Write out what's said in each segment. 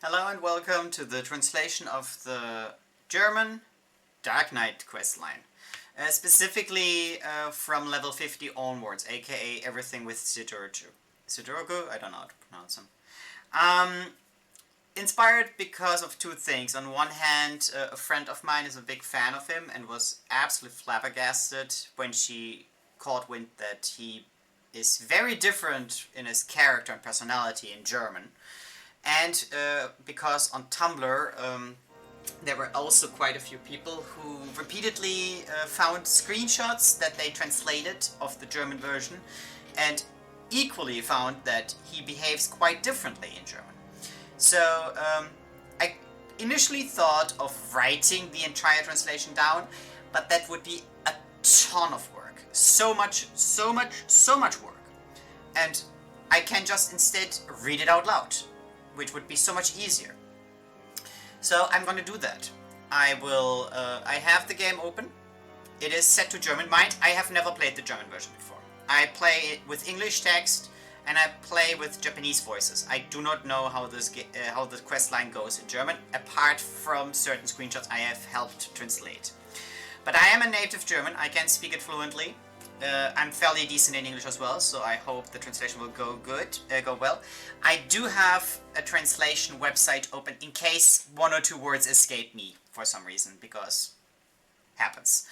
Hello and welcome to the translation of the German Dark Knight questline. Specifically from level 50 onwards, aka everything with Sidurgu. Sidurgu? I don't know how to pronounce him. Inspired because of two things. On one hand, a friend of mine is a big fan of him and was absolutely flabbergasted when she caught wind that he is very different in his character and personality in German. And because on Tumblr there were also quite a few people who repeatedly found screenshots that they translated of the German version and equally found that he behaves quite differently in German. So I initially thought of writing the entire translation down, but that would be a ton of work. So much work. And I can just instead read it out loud, which would be so much easier. So I'm gonna do that. I have the game open. It is set to German. Mind, I have never played the German version before. I play it with English text and I play with Japanese voices. I do not know how the quest line goes in German, apart from certain screenshots I have helped translate. But I am a native German. I can speak it fluently. I'm fairly decent in English as well, so I hope the translation will go well. I do have a translation website open in case one or two words escape me for some reason, because happens.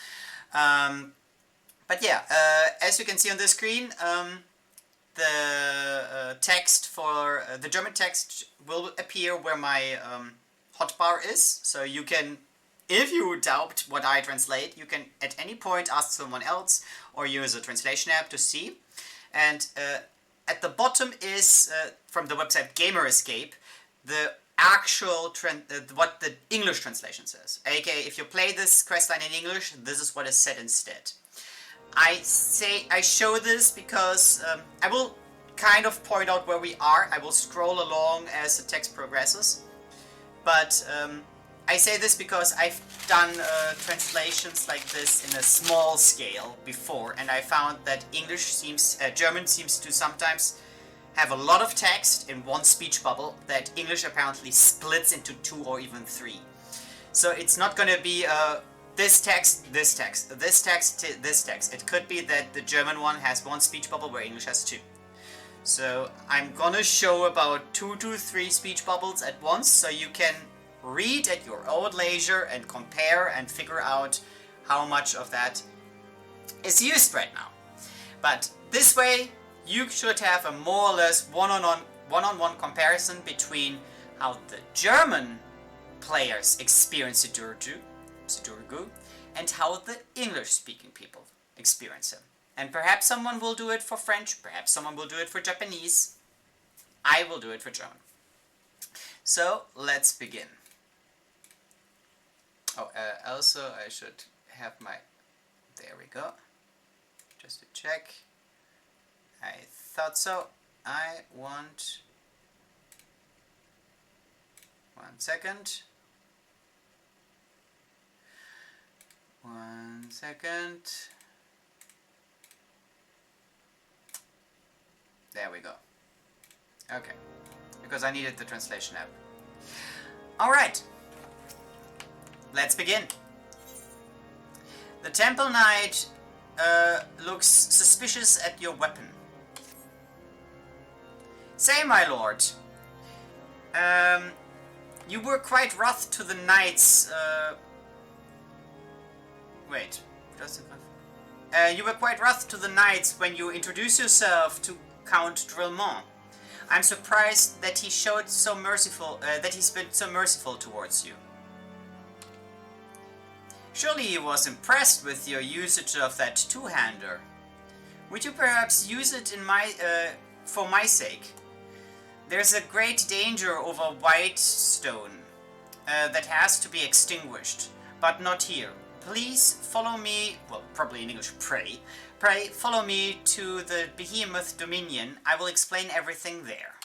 But yeah, as you can see on the screen, the text for the German text will appear where my hotbar is, so you can, if you doubt what I translate, you can at any point ask someone else or use a translation app to see. And at the bottom is, from the website Gamer Escape, the actual what the English translation says. Okay, if you play this questline in English, this is what is said instead. I show this because I will kind of point out where we are. I will scroll along as the text progresses. But I say this because I've done translations like this in a small scale before, and I found that German seems to sometimes have a lot of text in one speech bubble that English apparently splits into two or even three. So it's not going to be this text, this text, this text, this text. It could be that the German one has one speech bubble where English has two. So I'm gonna show about 2 to 3 speech bubbles at once, so you can read at your own leisure and compare and figure out how much of that is used right now. But this way you should have a more or less one-on-one comparison between how the German players experience Sidurgu and how the English-speaking people experience him. And perhaps someone will do it for French, perhaps someone will do it for Japanese. I will do it for German. So let's begin. Oh, also I should have my... There we go. Just to check. I thought so. I want... 1 second. 1 second. There we go. Okay. Because I needed the translation app. Alright. Let's begin. The Temple Knight looks suspicious at your weapon. Say, my lord, you were quite wroth to the knights. Wait, just a confirm. You were quite wroth to the knights when you introduced yourself to Count Drillmont. I'm surprised that he showed so merciful. That he's been so merciful towards you. Surely he was impressed with your usage of that two-hander. Would you perhaps use it for my sake? There's a great danger over Whitestone that has to be extinguished, but not here. Please follow me, well, probably in English, pray. Pray, follow me to the Behemoth Dominion. I will explain everything there.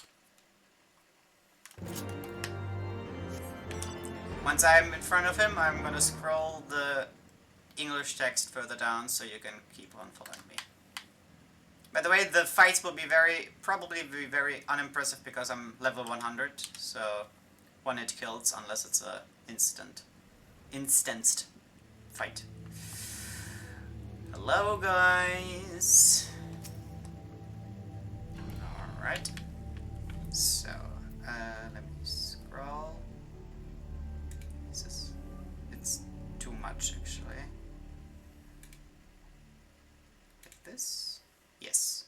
Once I'm in front of him, I'm gonna scroll the English text further down so you can keep on following me. By the way, the fights will be probably very unimpressive because I'm level 100, so one-hit kills unless it's a instanced fight. Hello, guys. All right. So let me scroll. It's too much actually. Like this. Yes.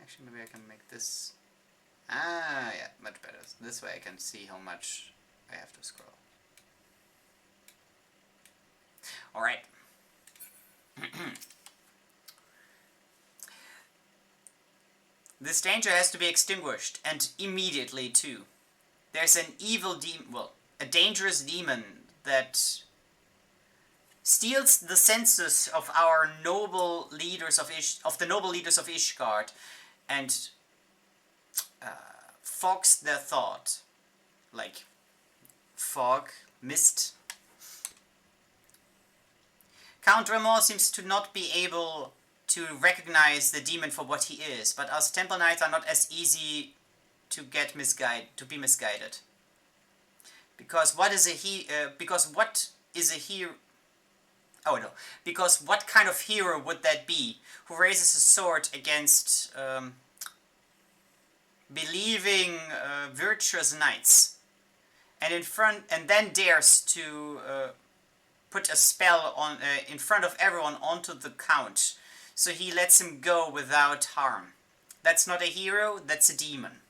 Actually, maybe I can make this. Ah, yeah, much better. This way I can see how much I have to scroll. Alright. This danger has to be extinguished, and immediately too. There's an evil demon, well, a dangerous demon that steals the senses of our noble leaders of the noble leaders of Ishgard, and fogs their thought, like fog, mist. Count Remor seems to not be able to recognize the demon for what he is, but us Temple Knights are not as easy to get misguided. Because what is a hero? Oh no! Because what kind of hero would that be who raises a sword against believing virtuous knights, and then dares to put a spell on in front of everyone onto the count, so he lets him go without harm? That's not a hero. That's a demon.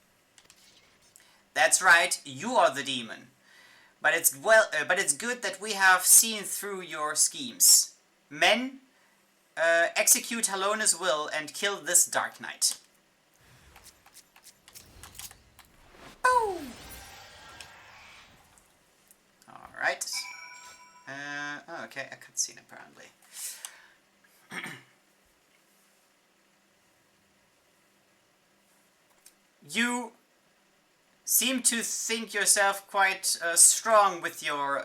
That's right. You are the demon. But it's good that we have seen through your schemes. Men, execute Halona's will and kill this Dark Knight. Boom! Alright. Oh, okay, a cutscene apparently. You seem to think yourself quite strong with your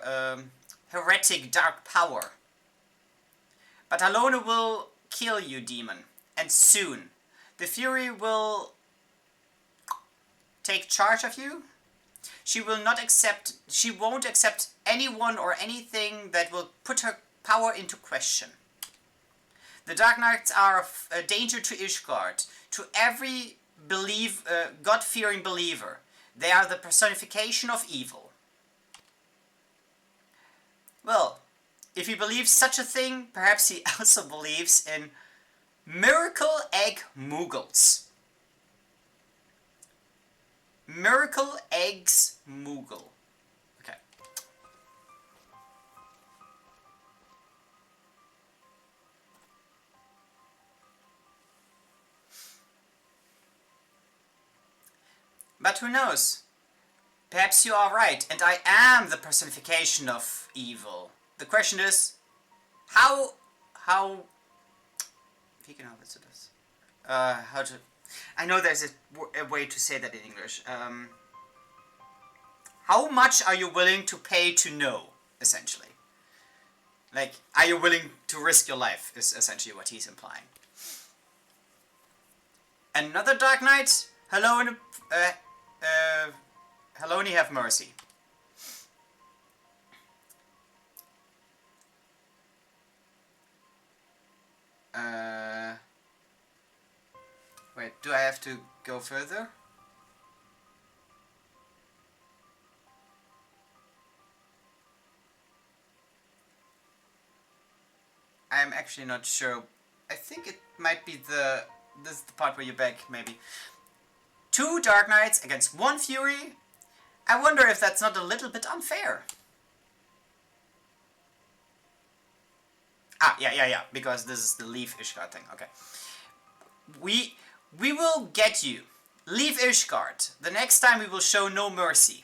heretic dark power. But Halona will kill you, demon, and soon. The Fury will take charge of you. She won't accept anyone or anything that will put her power into question. The Dark Knights are a danger to Ishgard, to every God-fearing believer. They are the personification of evil. Well, if he believes such a thing, perhaps he also believes in Miracle Egg Muggles. Miracle Eggs Moogle. Okay. But who knows? Perhaps you are right, and I am the personification of evil. The question is, how to... I know there's a way to say that in English. How much are you willing to pay to know, essentially? Like, are you willing to risk your life, is essentially what he's implying. Another Dark Knight? Hello, Haloni, have mercy. Wait, do I have to go further? I'm actually not sure. I think it might be this is the part where you beg, maybe. 2 Dark Knights against 1 Fury? I wonder if that's not a little bit unfair. Ah, yeah, because this is the Leave Ishgard thing, okay. We will get you. Leave Ishgard. The next time we will show no mercy.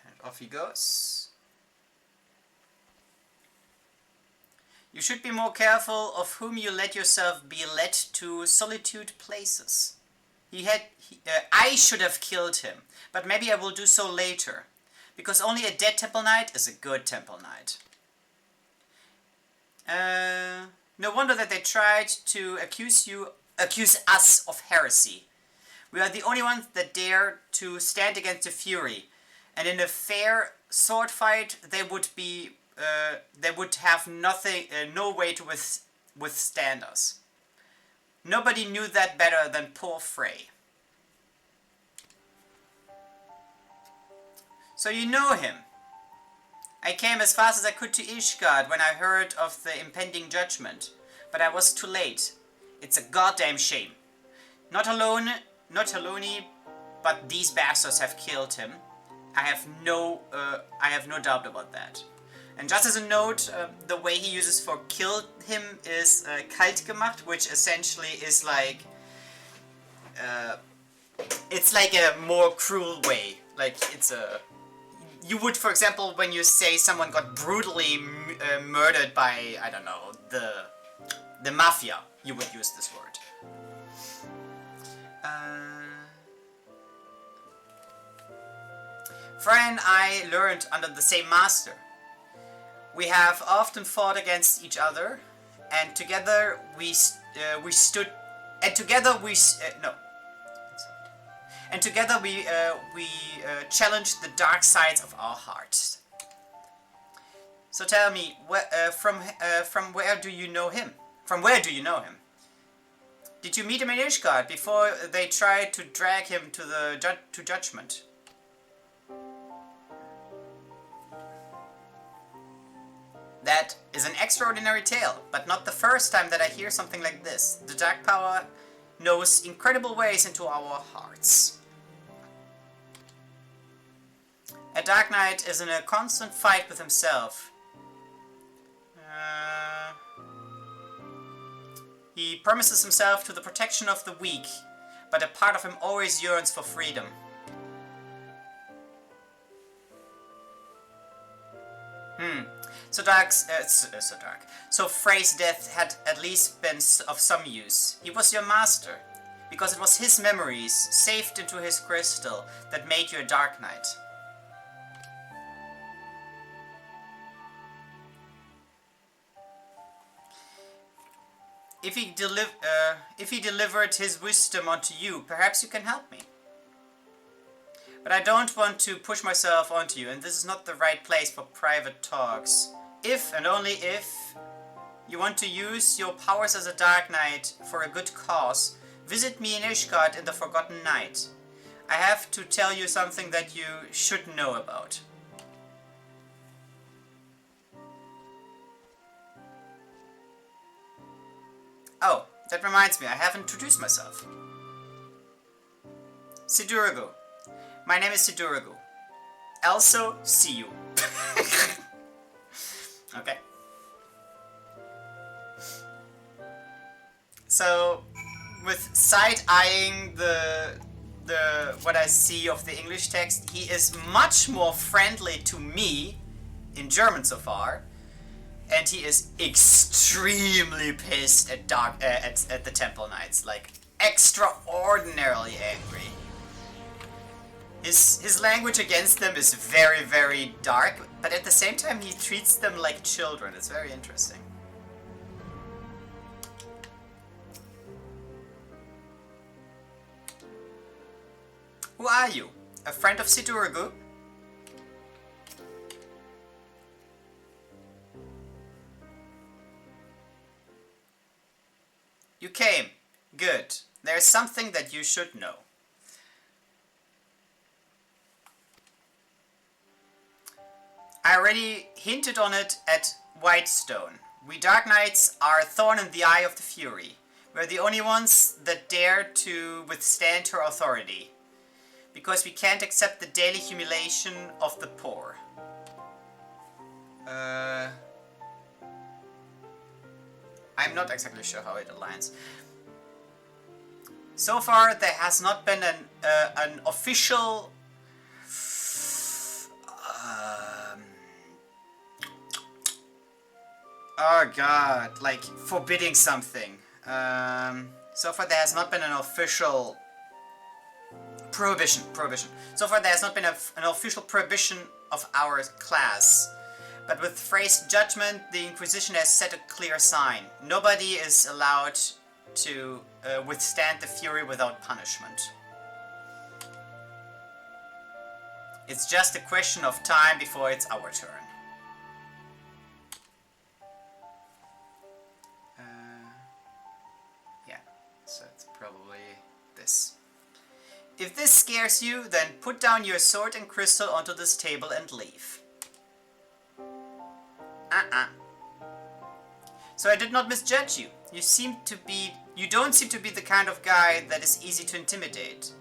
And off he goes. You should be more careful of whom you let yourself be led to solitude places. I should have killed him, but maybe I will do so later, because only a dead Temple Knight is a good Temple Knight. No wonder that they tried to accuse us of heresy. We are the only ones that dare to stand against the Fury, and in a fair sword fight, they would have nothing, no way to withstand us. Nobody knew that better than poor Frey. So you know him. I came as fast as I could to Ishgard when I heard of the impending judgment, but I was too late. It's a goddamn shame. Not alone, but these bastards have killed him. I have no doubt about that. And just as a note, the way he uses for kill him is kalt gemacht, which essentially is like it's like a more cruel way. Like it's a you would, for example, when you say someone got brutally murdered by, I don't know, the mafia, you would use this word. Freya and I learned under the same master. We have often fought against each other, and together we challenged the dark sides of our hearts. So tell me, from where do you know him? From where do you know him? Did you meet him in Ishgard before they tried to drag him to judgment? That is an extraordinary tale, but not the first time that I hear something like this. The Dark Power knows incredible ways into our hearts. A Dark Knight is in a constant fight with himself. He promises himself to the protection of the weak, but a part of him always yearns for freedom. So Frey's death had at least been of some use. He was your master, because it was his memories, saved into his crystal, that made you a Dark Knight. If he delivered his wisdom onto you, perhaps you can help me. But I don't want to push myself onto you, and this is not the right place for private talks. If, and only if, you want to use your powers as a Dark Knight for a good cause, visit me in Ishgard in the Forgotten Night. I have to tell you something that you should know about. Oh, that reminds me, I haven't introduced myself. Sidurgu. My name is Sidurgu. Also, see you. Okay. So, with side-eyeing the what I see of the English text, he is much more friendly to me in German so far, and he is extremely pissed at the Temple Knights, like extraordinarily angry. His language against them is very, very dark, but at the same time he treats them like children. It's very interesting. Who are you? A friend of Sidurgu? You came. Good. There's something that you should know. I already hinted on it at Whitestone. We Dark Knights are a thorn in the eye of the Fury. We're the only ones that dare to withstand her authority, because we can't accept the daily humiliation of the poor. I'm not exactly sure how it aligns. So far, there has not been an official oh god, like forbidding something. So far there has not been an official prohibition. So far there has not been an official prohibition of our class. But with Frey's judgment, the Inquisition has set a clear sign. Nobody is allowed to withstand the Fury without punishment. It's just a question of time before it's our turn. Yeah, so it's probably this. If this scares you, then put down your sword and crystal onto this table and leave. So I did not misjudge you. You don't seem to be the kind of guy that is easy to intimidate.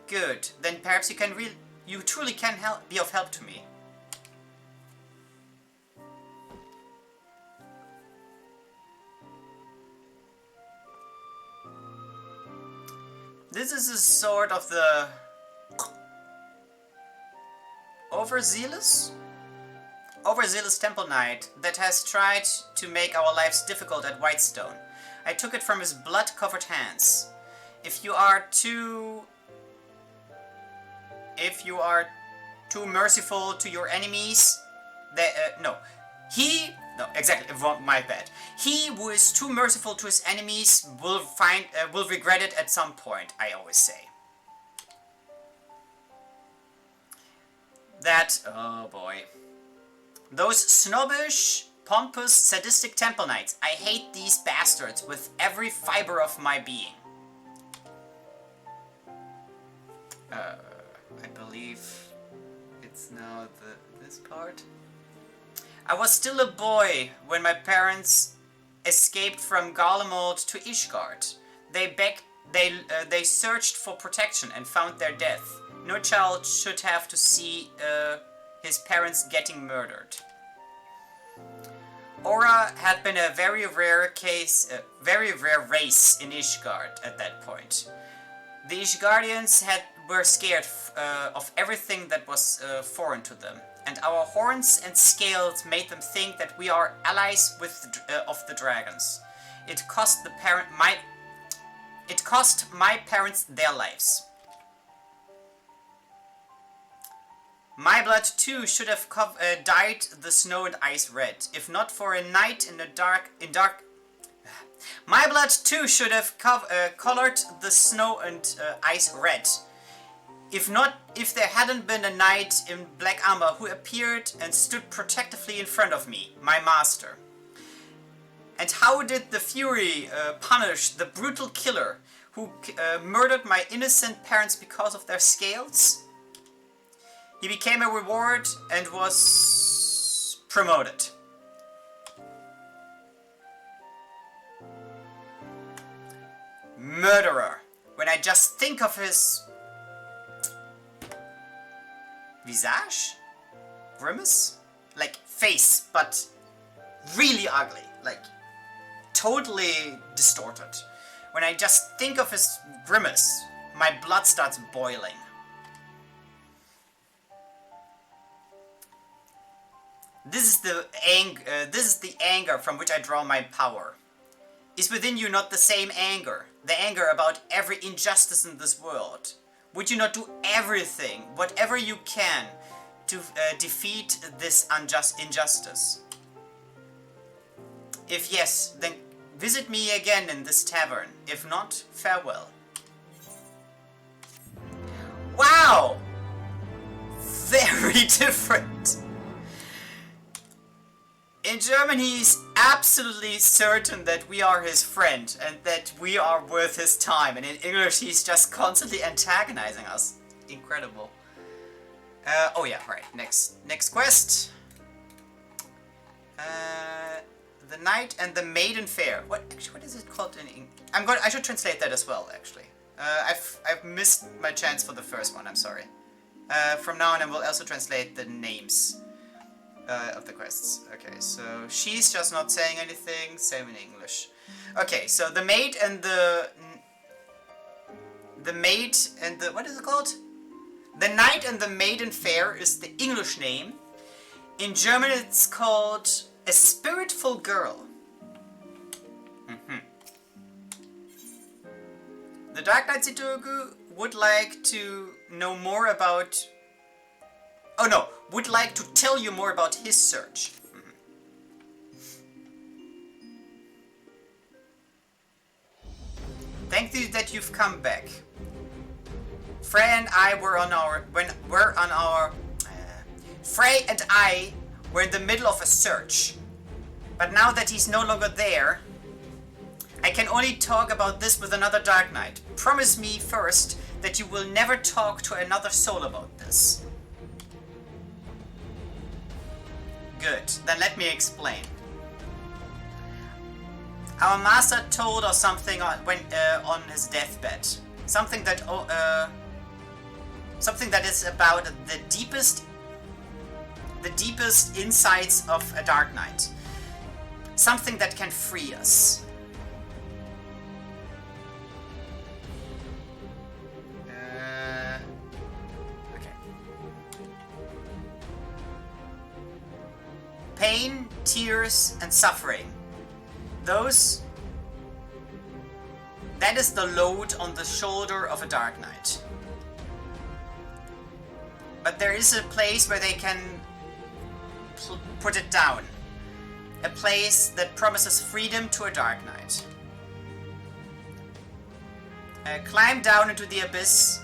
Good, then perhaps you truly can be of help to me. This is a sort of the overzealous temple knight that has tried to make our lives difficult at Whitestone. I took it from his blood-covered hands. If you are too merciful to your enemies, my bad. He who is too merciful to his enemies will regret it at some point, I always say. Oh boy. Those snobbish, pompous, sadistic temple knights. I hate these bastards with every fiber of my being. I believe it's now this part. I was still a boy when my parents escaped from Garlemald to Ishgard. They searched for protection and found their death. No child should have to see his parents getting murdered. Aura had been a very rare race in Ishgard at that point. The Ishgardians were scared of everything that was foreign to them, and our horns and scales made them think that we are allies of the dragons. It cost my parents their lives. My blood too should have dyed the snow and ice red, if not for a night in dark. My blood too should have colored the snow and ice red, if there hadn't been a knight in black armor who appeared and stood protectively in front of me, my master. And how did the Fury punish the brutal killer who murdered my innocent parents because of their scales? He became a reward and was promoted. Murderer. When I just think of his visage? Grimace? Like face, but really ugly. Like totally distorted. When I just think of his grimace, my blood starts boiling. This is the anger from which I draw my power. Is within you not the same anger? The anger about every injustice in this world? Would you not do everything, whatever you can, to defeat this injustice? If yes, then visit me again in this tavern. If not, farewell. Wow! Very different. In German, he's absolutely certain that we are his friend and that we are worth his time. And in English, he's just constantly antagonizing us. Incredible. Oh yeah, right. Next quest. The Knight and the Maiden Fair. What is it called in English? I should translate that as well, actually. I've missed my chance for the first one. I'm sorry. From now on, I will also translate the names of the quests. Okay, so she's just not saying anything. Same in English. Okay, so the maid and the what is it called? The Knight and the Maiden Fair is the English name. In German, it's called A Spiritful Girl. The Dark Knight Sidurgu would like to know more about... Oh no, would like to tell you more about his search. Thank you that you've come back. Freya and I were on our Frey and I were in the middle of a search. But now that he's no longer there, I can only talk about this with another Dark Knight. Promise me first that you will never talk to another soul about this. Good, then let me explain. Our master told us something on his deathbed. Something that is about the deepest insights of a Dark Knight. Something that can free us. Okay. Pain, tears, and suffering. That is the load on the shoulder of a Dark Knight. But there is a place where they can put it down. A place that promises freedom to a Dark Knight. Climb down into the abyss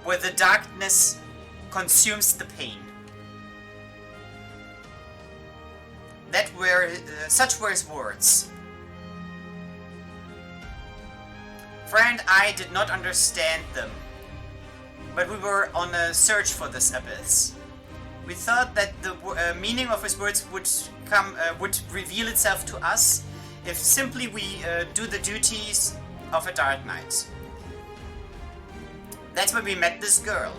where the darkness consumes the pain. Such were his words. Frey and I did not understand them, but we were on a search for this abyss. We thought that the meaning of his words would reveal itself to us if simply we do the duties of a Dark Knight. That's when we met this girl.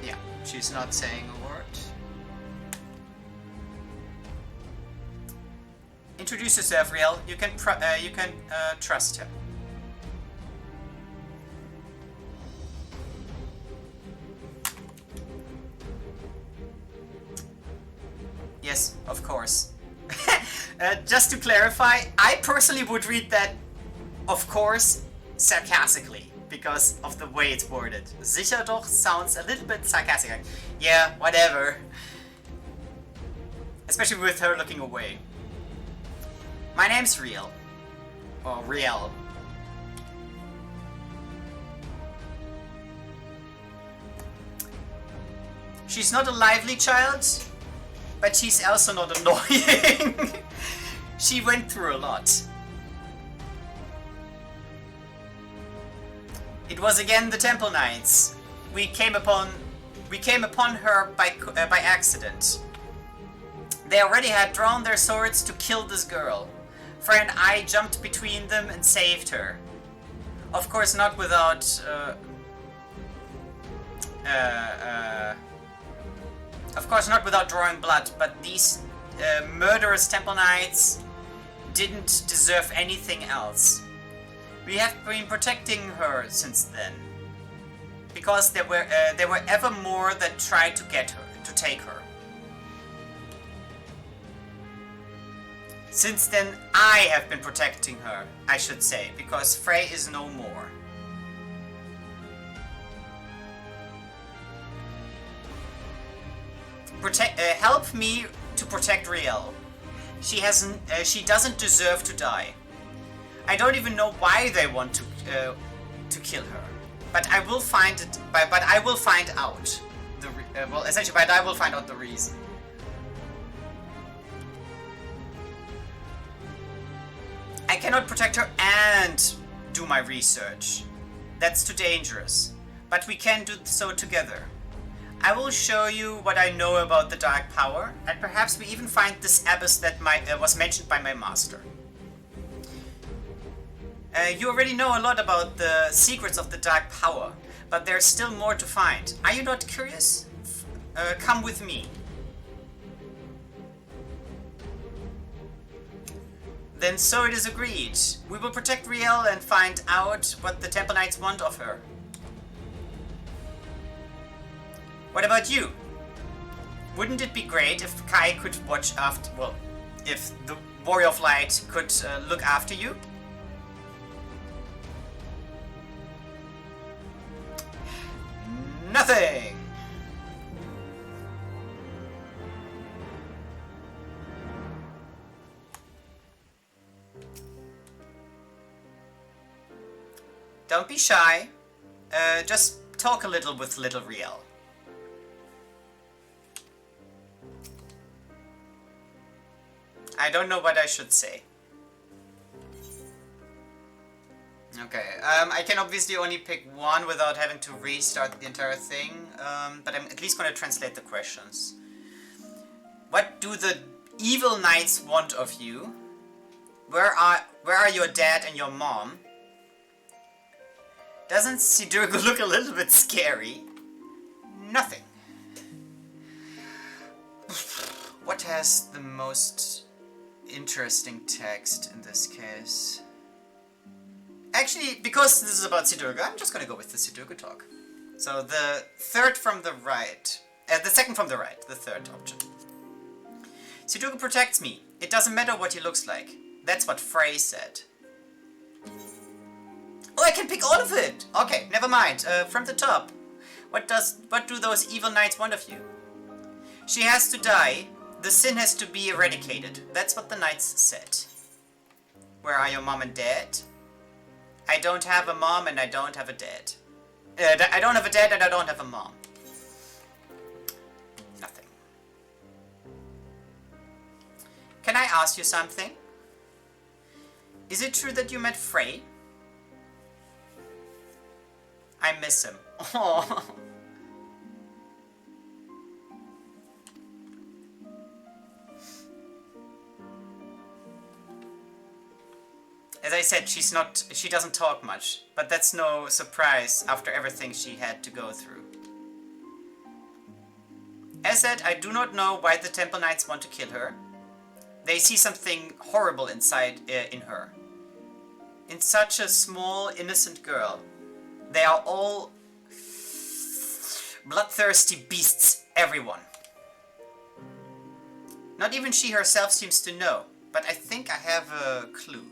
Yeah, she's not saying a word. Introduce yourself, Riel. You can trust her. Yes, of course. Just to clarify, I personally would read that, of course, sarcastically, because of the way it's worded. Sicher doch sounds a little bit sarcastic. Like, yeah, whatever. Especially with her looking away. My name's Riel. Or Riel. She's not a lively child, but she's also not annoying. She went through a lot. It was again the Temple Knights. We came upon her by accident. They already had drawn their swords to kill this girl. Frey and I jumped between them and saved her. Of course, not without drawing blood, but these murderous Temple Knights didn't deserve anything else. We have been protecting her since then, because there were ever more that tried to take her. Since then, I have been protecting her, I should say, because Frey is no more. Help me to protect Riel. She doesn't deserve to die. I don't even know why they want to kill her, but I will find it. But I will find out but I will find out the reason. I cannot protect her and do my research. That's too dangerous. But we can do so together. I will show you what I know about the Dark Power, and perhaps we even find this abyss that was mentioned by my master. You already know a lot about the secrets of the Dark Power, but there's still more to find. Are you not curious? Come with me. Then so it is agreed. We will protect Riel and find out what the Temple Knights want of her. What about you? Wouldn't it be great if Kai could watch after... Well, if the Warrior of Light could look after you? Nothing! Don't be shy. Just talk a little with little Riel. I don't know what I should say. Okay, I can obviously only pick one without having to restart the entire thing, but I'm at least going to translate the questions. What do the evil knights want of you? Where are your dad and your mom? Doesn't Sidurgu look a little bit scary? Nothing. What has the most interesting text in this case? Actually, because this is about Sidurgu, I'm just gonna go with the Sidurgu talk. So the third from the right, the second from the right, the third option. Sidurgu protects me. It doesn't matter what he looks like. That's what Frey said. Oh, I can pick all of it! Okay, never mind. From the top. What do those evil knights want of you? She has to die. The sin has to be eradicated. That's what the knights said. Where are your mom and dad? I don't have a mom and I don't have a dad. I don't have a dad and I don't have a mom. Nothing. Can I ask you something? Is it true that you met Frey? I miss him. Oh. As I said, she doesn't talk much, but that's no surprise after everything she had to go through. As said, I do not know why the Temple Knights want to kill her. They see something horrible inside in her. In such a small, innocent girl. They are all bloodthirsty beasts, everyone. Not even she herself seems to know, but I think I have a clue.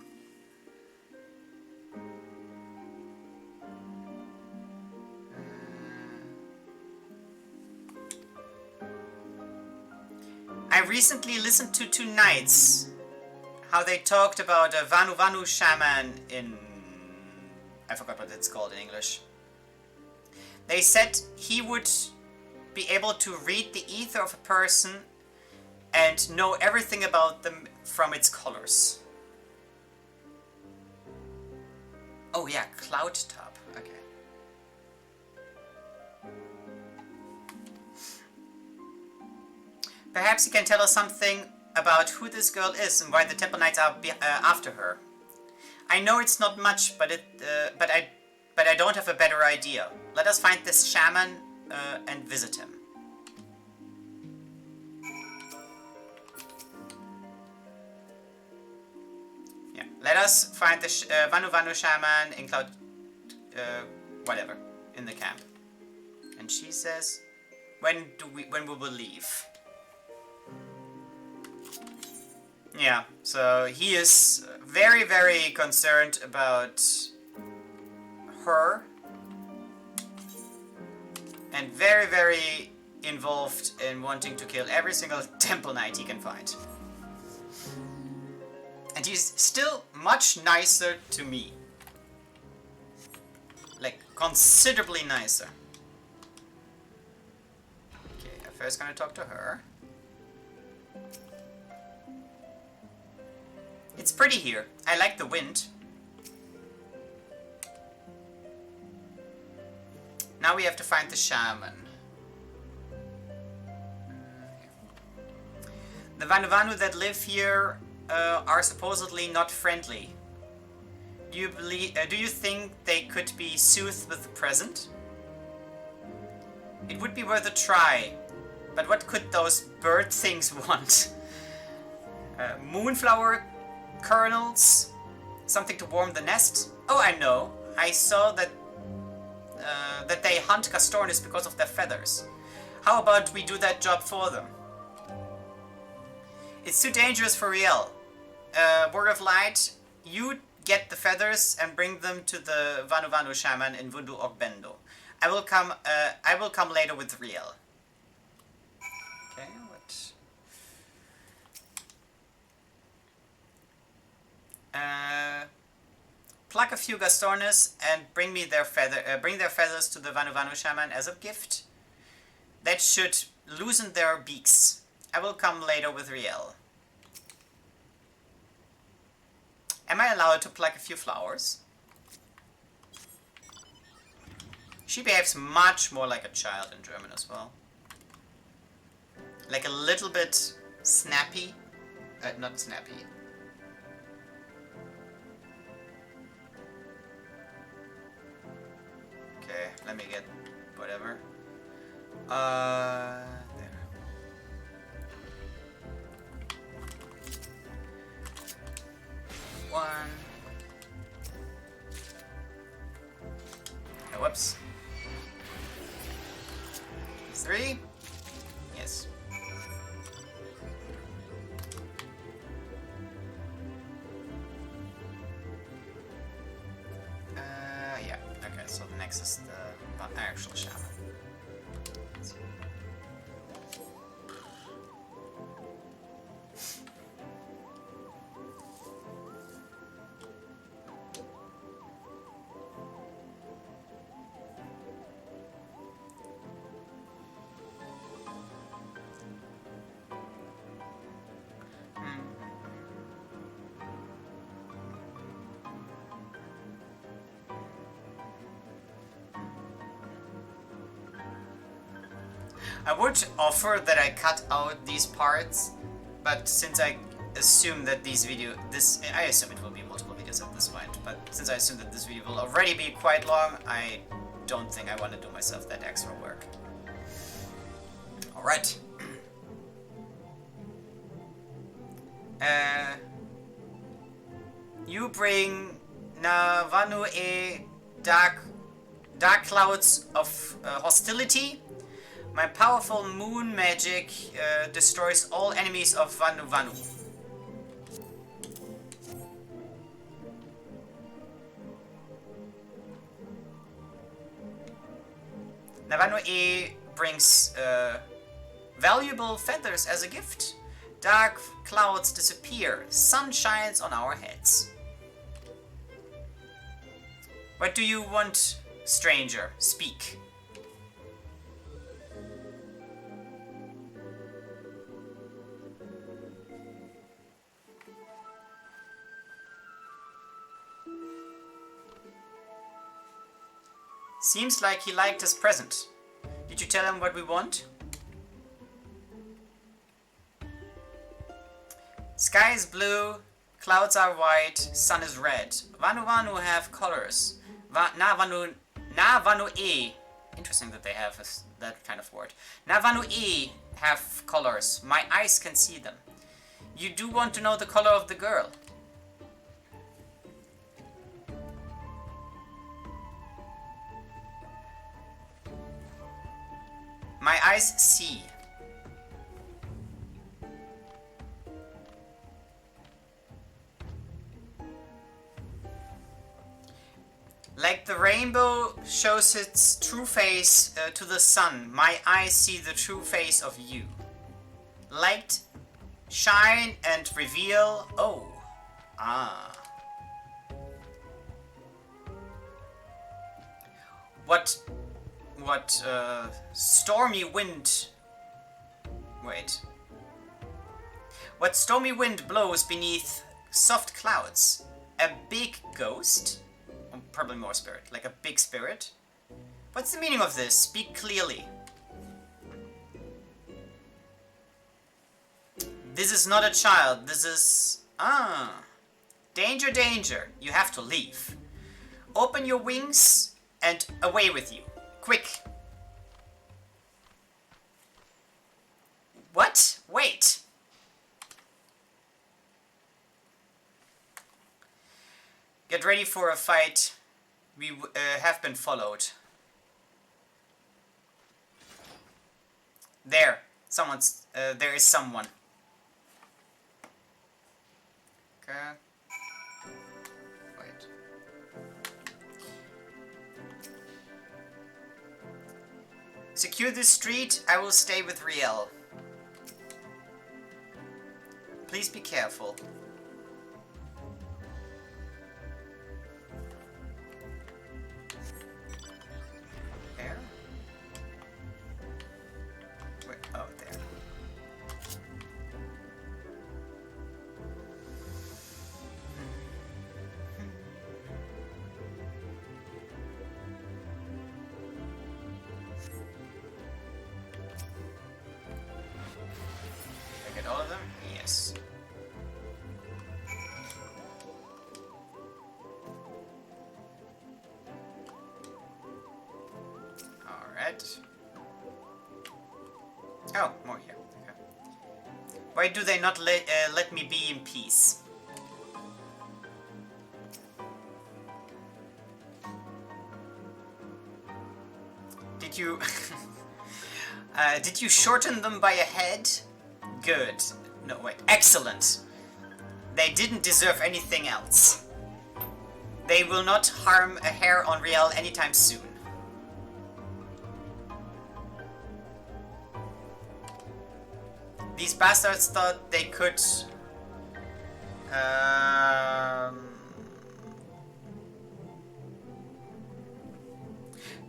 I recently listened to two knights, how they talked about a Vanu shaman in... I forgot what it's called in English. They said he would be able to read the ether of a person and know everything about them from its colors. Oh yeah, Cloud Top. Okay. Perhaps you can tell us something about who this girl is and why the Temple Knights are after her. I know it's not much, but I don't have a better idea. Let us find this shaman and visit him. Yeah, let us find the Vanu shaman in Cloud, whatever, in the camp. And she says, when we will leave? Yeah, so he is very, very concerned about her and very, very involved in wanting to kill every single Temple Knight he can find. And he's still much nicer to me. Like, considerably nicer. Okay, I'm first gonna talk to her. It's pretty here. I like the wind. Now we have to find the shaman. The Vanu that live here are supposedly not friendly. Do you think they could be soothed with the present? It would be worth a try. But what could those bird things want? Moonflower kernels? Something to warm the nest? Oh, I know. I saw that that they hunt Castornis because of their feathers. How about we do that job for them? It's too dangerous for real. Word of light, you get the feathers and bring them to the Vanu shaman in Vundu Ogbendo. I will come later with Riel. Okay, what? pluck a few Gastornis and bring me their feathers to the Vanu Vanu Shaman as a gift. That should loosen their beaks. I will come later with Riel. Am I allowed to pluck a few flowers? She behaves much more like a child in German as well. Like a little bit snappy. Not snappy. Okay, let me get whatever. There. One. Oh, whoops. 3. Yes. Yeah. Okay, so the next is the actual shaman. I would offer that I cut out these parts, but since I assume that I assume it will be multiple videos at this point, but since I assume that this video will already be quite long, I don't think I want to do myself that extra work. Alright. You bring Navanu dark clouds of hostility. My powerful moon magic destroys all enemies of Vanu Vanu. Navanu brings valuable feathers as a gift. Dark clouds disappear. Sun shines on our heads. What do you want, stranger? Speak. Seems like he liked his present. Did you tell him what we want? Sky is blue, clouds are white, sun is red. Vanu Vanu have colors. Na Vanu E. Interesting that they have that kind of word. Na Vanu E have colors. My eyes can see them. You do want to know the color of the girl. My eyes see. Like the rainbow shows its true face to the sun, my eyes see the true face of you. Light, shine, and reveal. Oh. Ah. What stormy wind... Wait. What stormy wind blows beneath soft clouds? A big ghost? Or probably more spirit. Like a big spirit? What's the meaning of this? Speak clearly. This is not a child. This is... Ah. Danger, danger. You have to leave. Open your wings and away with you. Quick! What? Wait! Get ready for a fight. We have been followed. There. There is someone. Okay. Wait. Secure this street, I will stay with Riel. Please be careful. Right. Oh, more here. Okay. Why do they not let me be in peace? Did you... did you shorten them by a head? Good. No, wait. Excellent. They didn't deserve anything else. They will not harm a hair on Riel anytime soon. These bastards thought they could...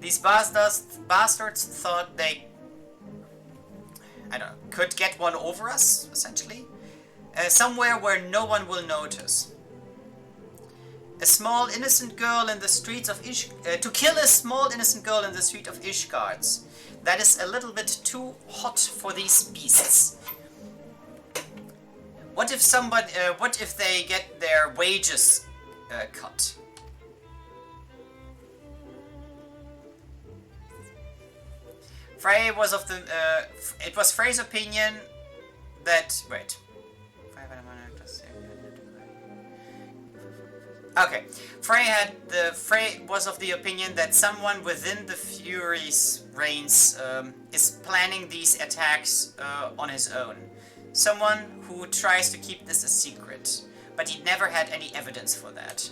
These bastards thought they... I don't know, could get one over us, essentially. Somewhere where no one will notice. A small innocent girl in the streets of to kill a small innocent girl in the street of Ishgards. That is a little bit too hot for these beasts. What if somebody? What if they get their wages cut? Frey was of the. It was Frey's opinion that. Wait. Okay. Frey was of the opinion that someone within the Fury's reigns is planning these attacks on his own. Someone who tries to keep this a secret, but he never had any evidence for that.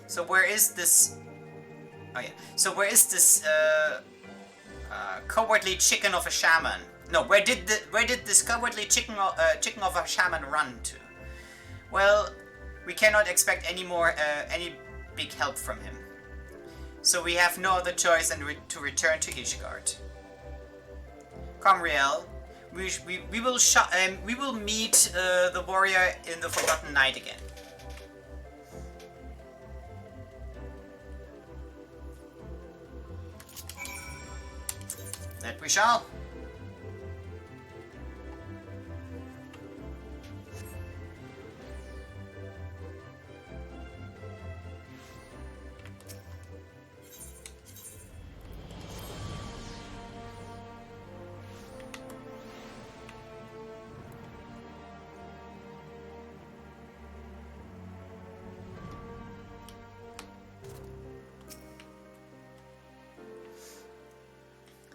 So where is this... Oh yeah. So where is this cowardly chicken of a shaman? No, where did this cowardly chicken of a shaman run to? Well, we cannot expect any more any big help from him. So we have no other choice than to return to Ishgard. Come, Riel. We will meet the warrior in the Forgotten Night again. That we shall.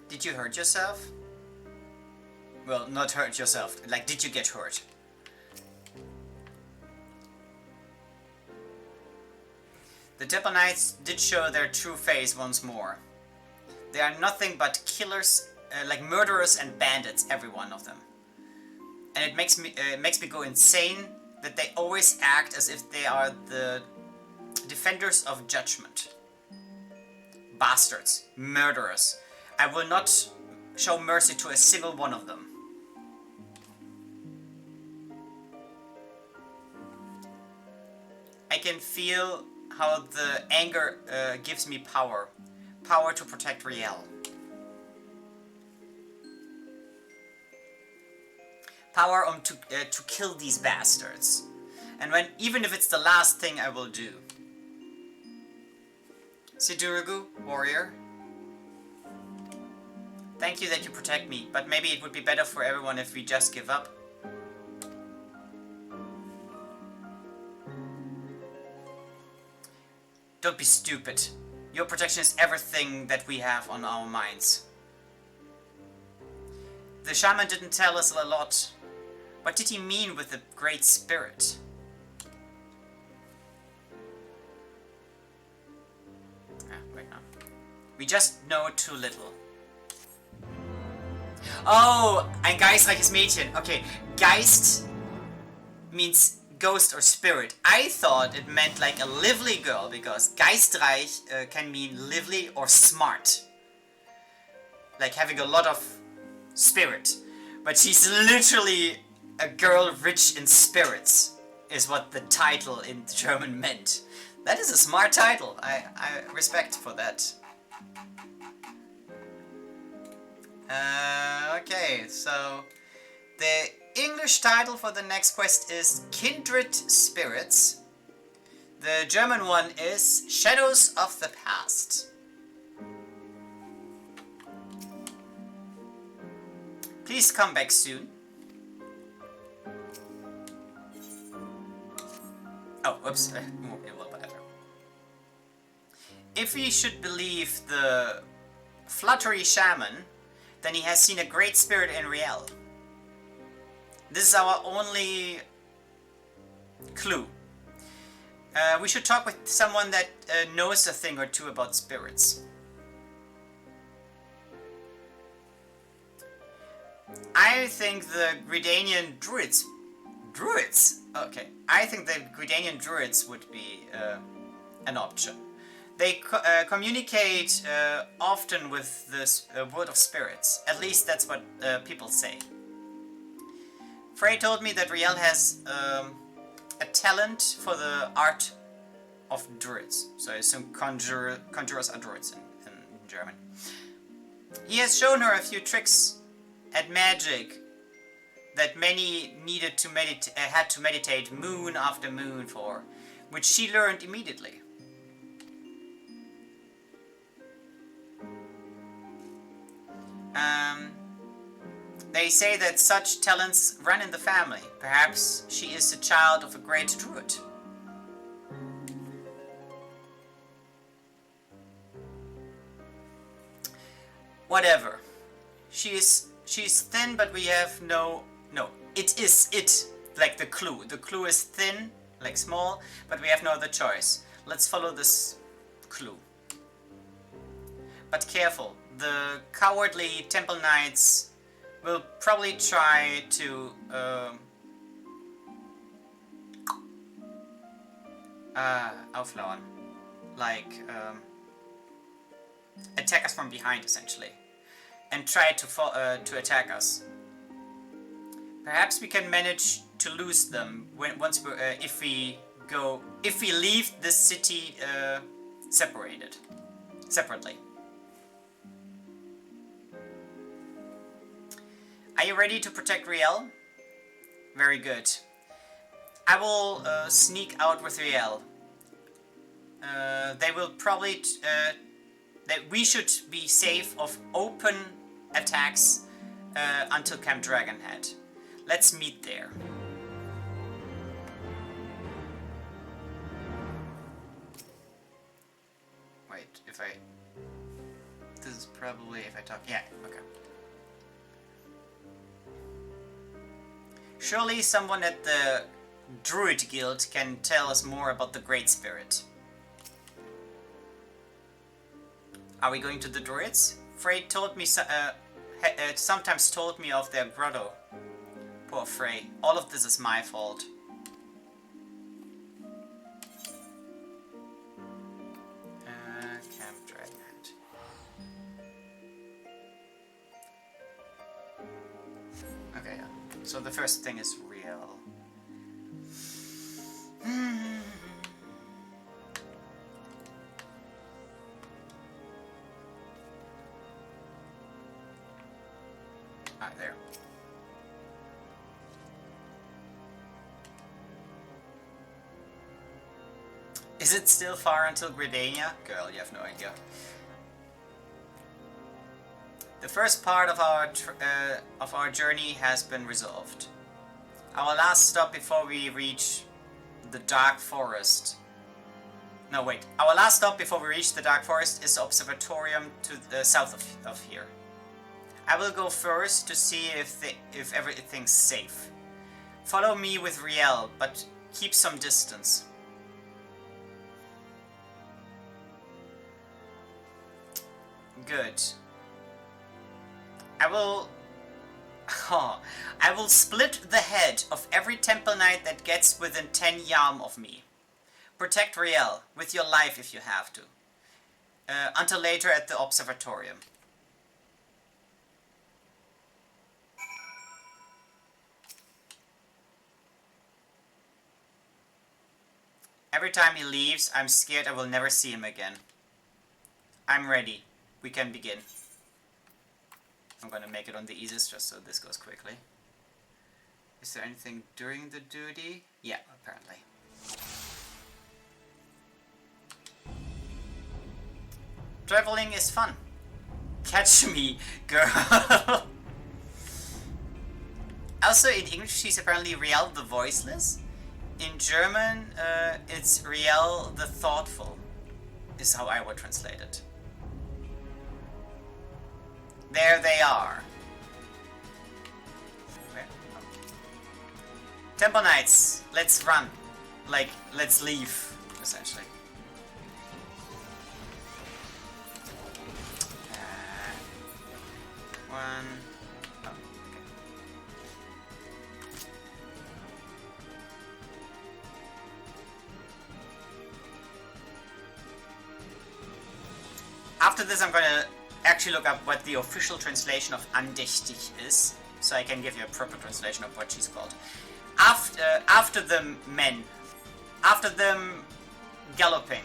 Did you hurt yourself? Well, not hurt yourself. Like, did you get hurt? The Temple Knights did show their true face once more. They are nothing but killers, like murderers and bandits, every one of them. And it makes me go insane that they always act as if they are the defenders of judgment. Bastards, murderers. I will not show mercy to a single one of them. I can feel how the anger gives me power. Power to protect Riel. Power to kill these bastards. And even if it's the last thing I will do. Sidurgu, warrior. Thank you that you protect me, but maybe it would be better for everyone if we just give up. Don't be stupid. Your protection is everything that we have on our minds. The shaman didn't tell us a lot. What did he mean with the Great Spirit? Wait, no. We just know too little. Oh, ein geistreiches Mädchen. Okay, Geist means ghost or spirit. I thought it meant like a lively girl, because geistreich can mean lively or smart. Like having a lot of spirit. But she's literally a girl rich in spirits, is what the title in German meant. That is a smart title. I respect for that. Okay, so The English title for the next quest is Kindred Spirits. The German one is Shadows of the Past. Please come back soon. Oh, whoops. Well, whatever. If we should believe the fluttery shaman, then he has seen a great spirit in Riel. This is our only clue. We should talk with someone that knows a thing or two about spirits. I think the Gridanian druids... Druids? Okay. I think the Gridanian druids would be an option. They communicate often with the word of spirits. At least that's what people say. Frey told me that Riel has a talent for the art of druids. So I assume conjurers are druids in German. He has shown her a few tricks at magic that many needed to had to meditate moon after moon for, which she learned immediately. They say that such talents run in the family. Perhaps she is the child of a great druid. Whatever. She's thin, but we have no... It is it, like the clue. The clue is thin, like small, but we have no other choice. Let's follow this clue. But careful, the cowardly temple knights will probably try to auflauern, like attack us from behind, essentially, and try to attack us. Perhaps we can manage to lose them if we leave this city separately. Are you ready to protect Riel? Very good. I will sneak out with Riel. They will probably... that we should be safe of open attacks until Camp Dragonhead. Let's meet there. Wait, if I... This is probably if I talk... Yeah, okay. Surely someone at the Druid Guild can tell us more about the Great Spirit. Are we going to the Druids? Frey told me sometimes told me of their grotto. Poor Frey. All of this is my fault. Camp Dragonhead. Okay, so the first thing is Riel. There. Is it still far until Gridania? Girl, you have no idea. The first part of our journey has been resolved. Our last stop before we reach the Dark Forest. No, wait. Our last stop before we reach the Dark Forest is the Observatorium to the south of here. I will go first to see if everything's safe. Follow me with Riel, but keep some distance. Good. I will split the head of every temple knight that gets within 10 yam of me. Protect Riel with your life if you have to. Until later at the Observatorium. Every time he leaves, I'm scared I will never see him again. I'm ready. We can begin. I'm gonna make it on the easiest just so this goes quickly. Is there anything during the duty? Yeah, apparently. Traveling is fun. Catch me, girl. Also, in English, she's apparently Riel the Voiceless. In German, it's Riel the Thoughtful, is how I would translate it. There they are. Okay. Temple Knights, let's run. Like, let's leave, essentially. One. Oh, okay. After this, I'm gonna actually look up what the official translation of andächtig is, so I can give you a proper translation of what she's called. After them men, after them galloping,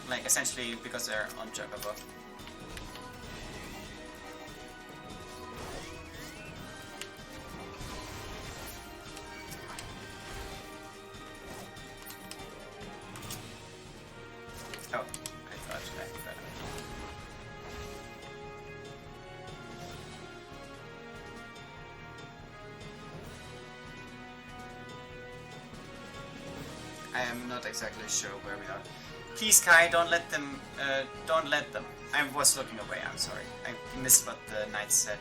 like essentially because they're on Chocobo. Oh, I thought I forgot. I am not exactly sure where we are. Please, Kai, don't let them. Don't let them. I was looking away. I'm sorry. I missed what the knight said.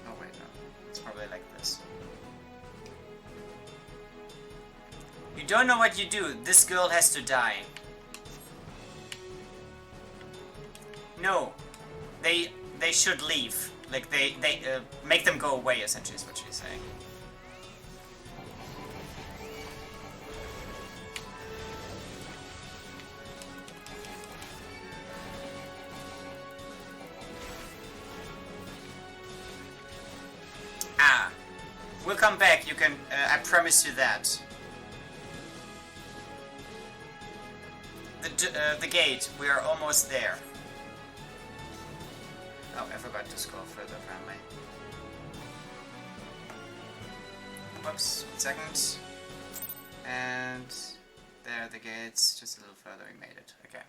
Oh wait, no. It's probably like this. You don't know what you do. This girl has to die. No, they should leave. Like they make them go away. Essentially, is what she's saying. Ah, we'll come back. You can. I promise you that. The gate. We are almost there. Oh, I forgot to scroll further, apparently. Whoops, 1 second. And there are the gates. Just a little further, we made it. Okay.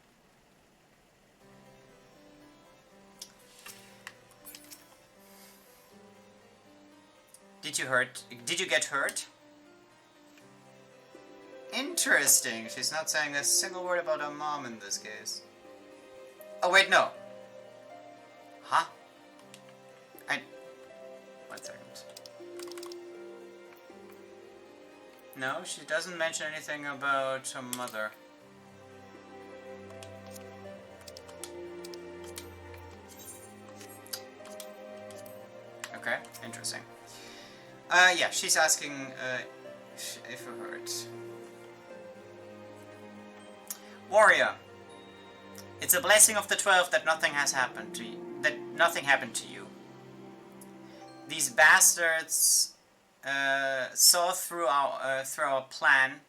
Did you get hurt? Interesting. She's not saying a single word about her mom in this case. Oh, wait, no. Huh? 1 second. No, she doesn't mention anything about her mother. Okay, interesting. Yeah, she's asking if you heard. Warrior, it's a blessing of the 12 that nothing has happened to you. That nothing happened to you. These bastards saw through our plan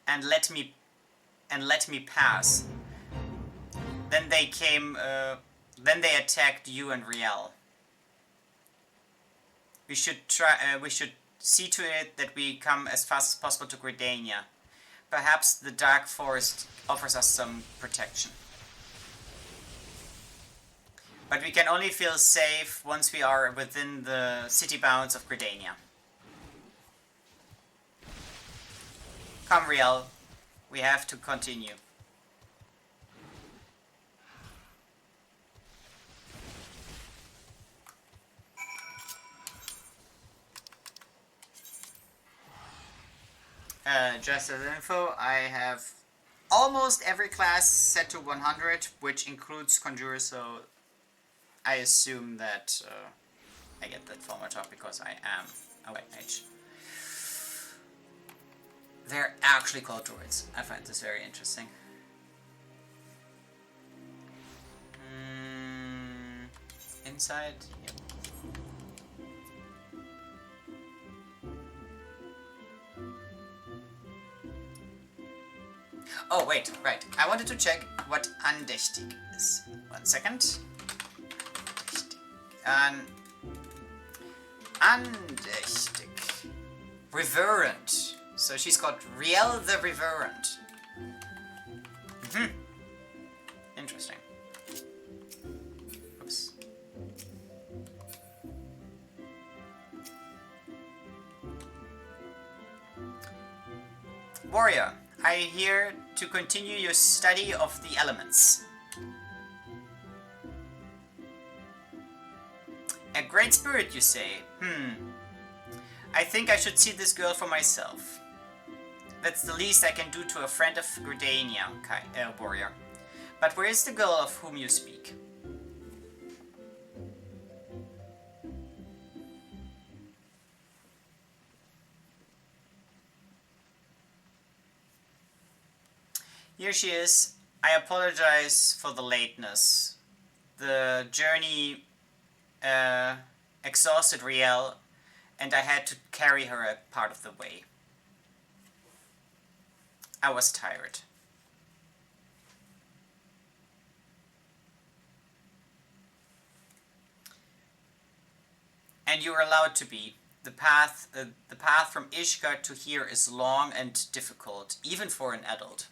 and let me pass. Then they came. Then they attacked you and Riel. We should try. We should see to it that we come as fast as possible to Gridania. Perhaps the Dark Forest offers us some protection. But we can only feel safe once we are within the city bounds of Gridania. Come, Riel. We have to continue. Just as info, I have almost every class set to 100, which includes Conjurer, so I assume that I get that format up because I am a white mage. They're actually called druids. I find this very interesting. Inside? Yep. Oh, wait, right. I wanted to check what andächtig is. 1 second. Andächtig. Reverent. So she's got Riel the Reverent. Interesting. Oops. Warrior, I am here to continue your study of the elements. A great spirit, you say? I think I should see this girl for myself. That's the least I can do to a friend of Gridania, warrior. But where is the girl of whom you speak? Here she is. I apologize for the lateness. The journey exhausted Riel, and I had to carry her a part of the way. I was tired. And you are allowed to be. The path from Ishgard to here is long and difficult, even for an adult.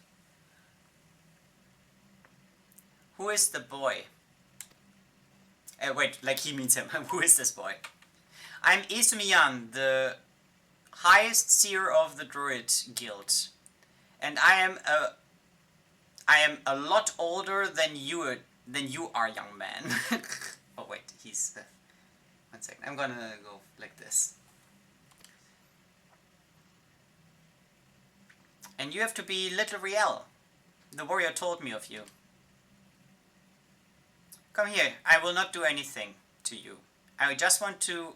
Who is the boy? Wait, like he means him. Who is this boy? I'm Esumiyan, the highest seer of the Druid Guild. And I am a lot older than you are, young man. Oh wait, he's... 1 second, I'm gonna go like this. And you have to be Little Riel. The warrior told me of you. Come here, I will not do anything to you. I just want to...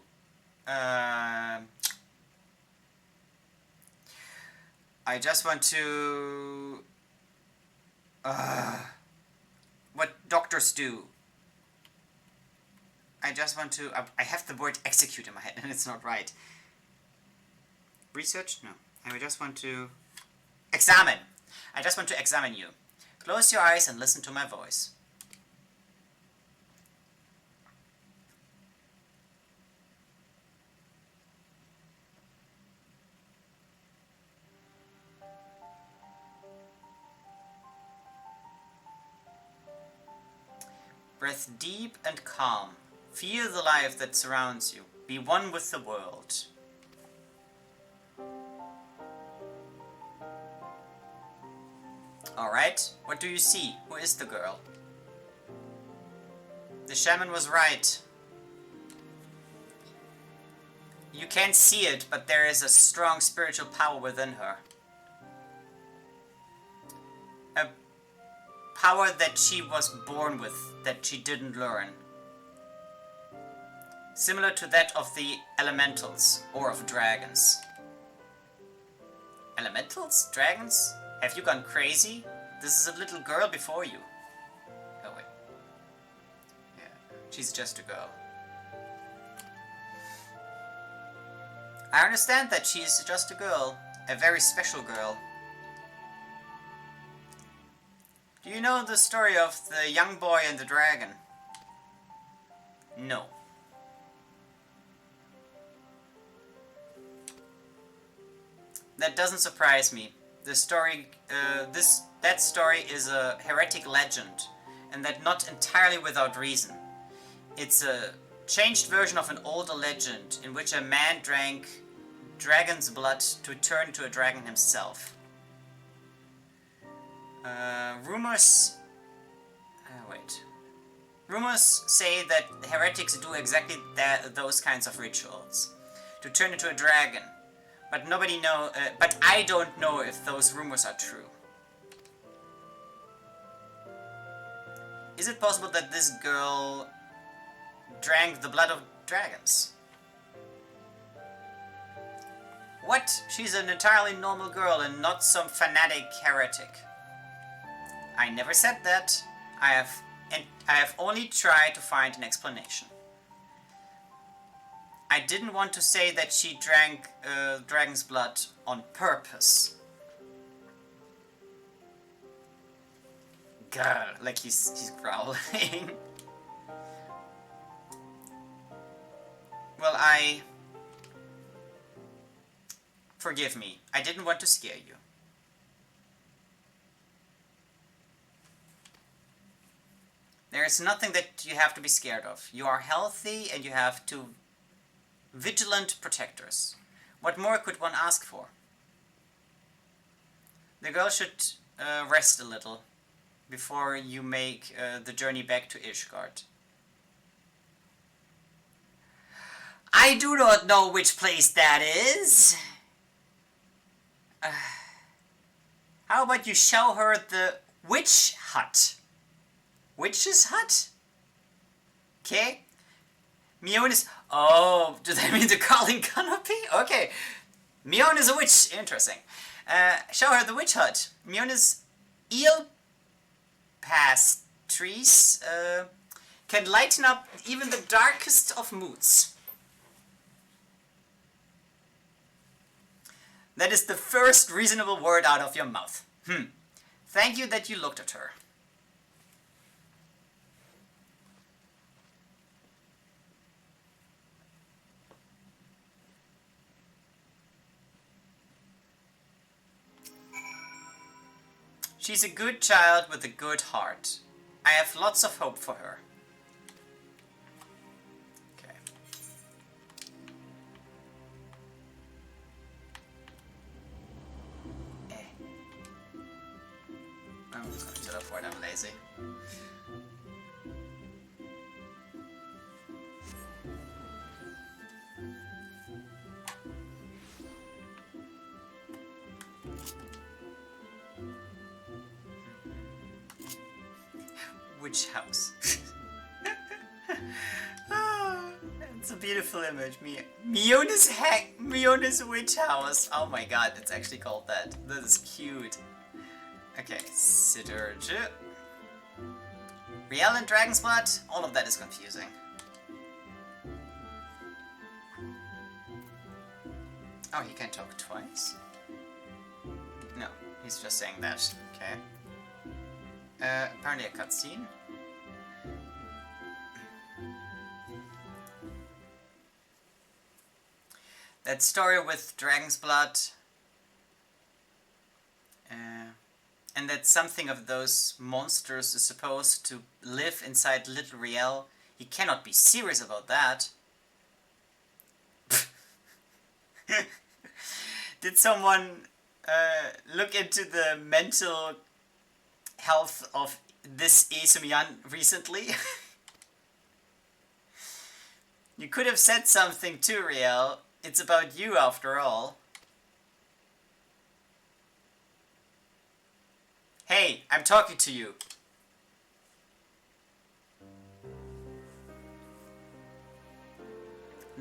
what doctors do. I just want to... I have the word execute in my head and it's not right. Research? No. I just want to... Examine! I just want to examine you. Close your eyes and listen to my voice. Breathe deep and calm. Feel the life that surrounds you. Be one with the world. Alright, what do you see? Who is the girl? The shaman was right. You can't see it, but there is a strong spiritual power within her. A power that she was born with, that she didn't learn. Similar to that of the elementals, or of dragons. Elementals? Dragons? Have you gone crazy? This is a little girl before you. Oh wait. Yeah, she's just a girl. I understand that she is just a girl. A very special girl. Do you know the story of the young boy and the dragon? No. That doesn't surprise me. The story, that story is a heretic legend, and that not entirely without reason. It's a changed version of an older legend in which a man drank dragon's blood to turn to a dragon himself. Rumors say that heretics do exactly those kinds of rituals, to turn into a dragon. But but I don't know if those rumors are true. Is it possible that this girl drank the blood of dragons? What? She's an entirely normal girl and not some fanatic heretic. I never said that. I have only tried to find an explanation. I didn't want to say that she drank dragon's blood on purpose. grrr, like he's growling. Well, forgive me. I didn't want to scare you. There is nothing that you have to be scared of. You are healthy and you have two vigilant protectors. What more could one ask for? The girl should rest a little before you make the journey back to Ishgard. I do not know which place that is. How about you show her the witch hut? Witch's hut? Okay. Mion is... Oh, does that mean the calling canopy? Okay. Mion is a witch. Interesting. Show her the witch hut. Mion is eel pastries. Can lighten up even the darkest of moods. That is the first reasonable word out of your mouth. Thank you that you looked at her. She's a good child with a good heart. I have lots of hope for her. Okay. I'm just going to teleport, I'm lazy. Witch house. Oh, it's a beautiful image. Miona's witch house. Oh my god, it's actually called that. That is cute. Okay, Sidurgu. Riel and Dragon's Blood? All of that is confusing. Oh, he can talk twice? No, he's just saying that. Okay. Apparently a cutscene. That story with Dragon's Blood. And that something of those monsters is supposed to live inside little Riel. He cannot be serious about that. Did someone look into the mental health of this Esumian recently? You could have said something to Riel. It's about you after all. Hey, I'm talking to you.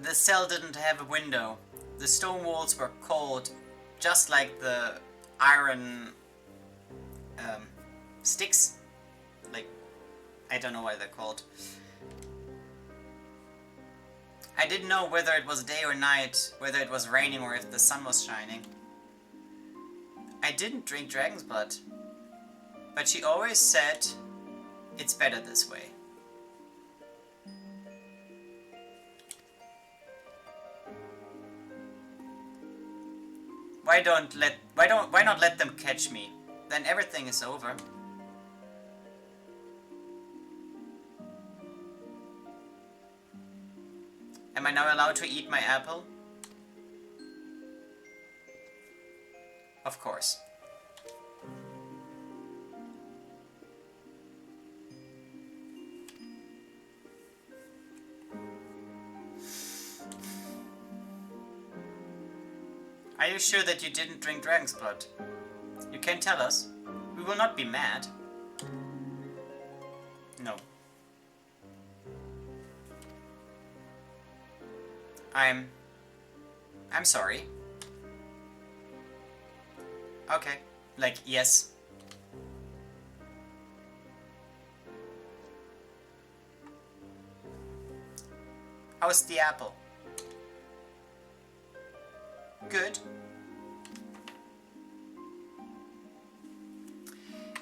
The cell didn't have a window. The stone walls were cold, just like the iron sticks. Like, I don't know what they're called. I didn't know whether it was day or night, whether it was raining or if the sun was shining. I didn't drink dragon's blood, but she always said it's better this way. Why not let them catch me? Then everything is over. Am I now allowed to eat my apple? Of course. Are you sure that you didn't drink dragon's blood? You can tell us. We will not be mad. No. I'm sorry. Okay. Like, yes. How's the apple? Good.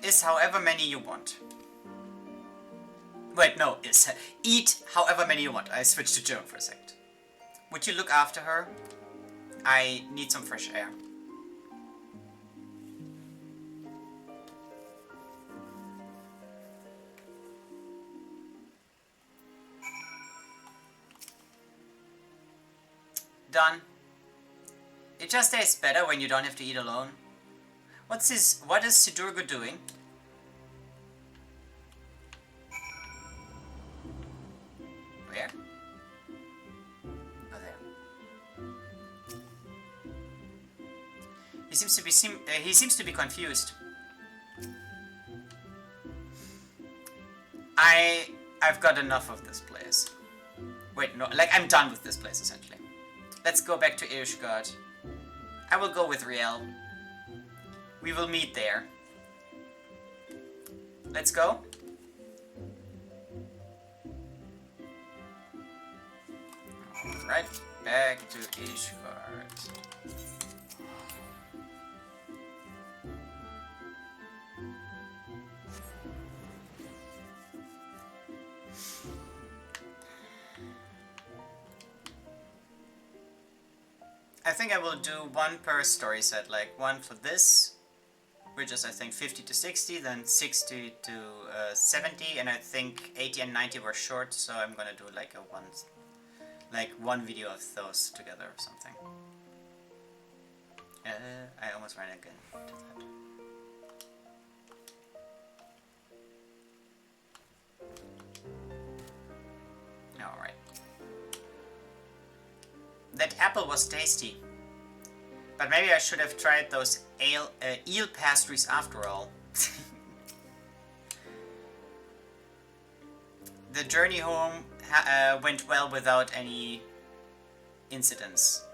is however many you want. Wait, no, is eat however many you want. I switched to German for a second. Would you look after her? I need some fresh air. Done. It just tastes better when you don't have to eat alone. What is Sidurgu doing? Where? Oh, there. He seems to be confused. I've got enough of this place. Wait, no, like I'm done with this place essentially. Let's go back to Ishgard. I will go with Riel. We will meet there. Let's go. Right back to Ishgard. I think I will do one per story set, like one for this, which is I think 50 to 60, then 60 to 70, and I think 80 and 90 were short, so I'm gonna do like one video of those together or something. I almost ran again to that. Alright. That apple was tasty. But maybe I should have tried those eel pastries after all. The journey home went well without any incidents.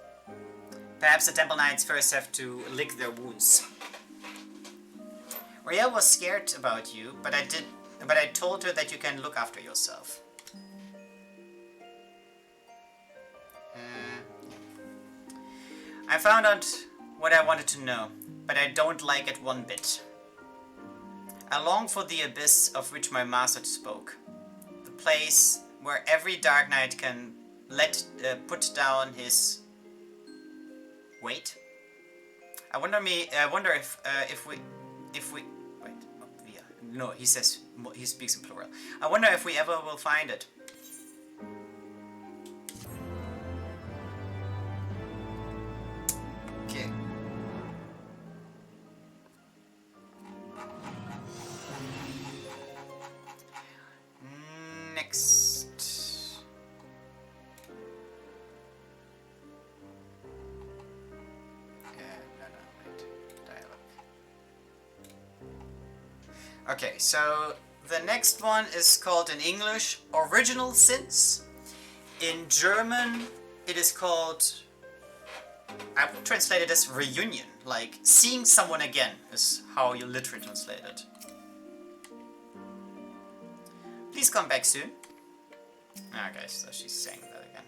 Perhaps the Temple Knights first have to lick their wounds. Riel was scared about you, but I told her that you can look after yourself. I found out what I wanted to know, but I don't like it one bit. I long for the abyss of which my master spoke. The place where every Dark Knight can put down his weight. I wonder if we wait. Oh, yeah. No, he speaks in plural. I wonder if we ever will find it. Okay. Next. Wait. Dialogue. Okay, so the next one is called in English Original Sins. In German, it is called, I would translate it as reunion, like seeing someone again is how you literally translate it. Please come back soon. Okay, so she's saying that again.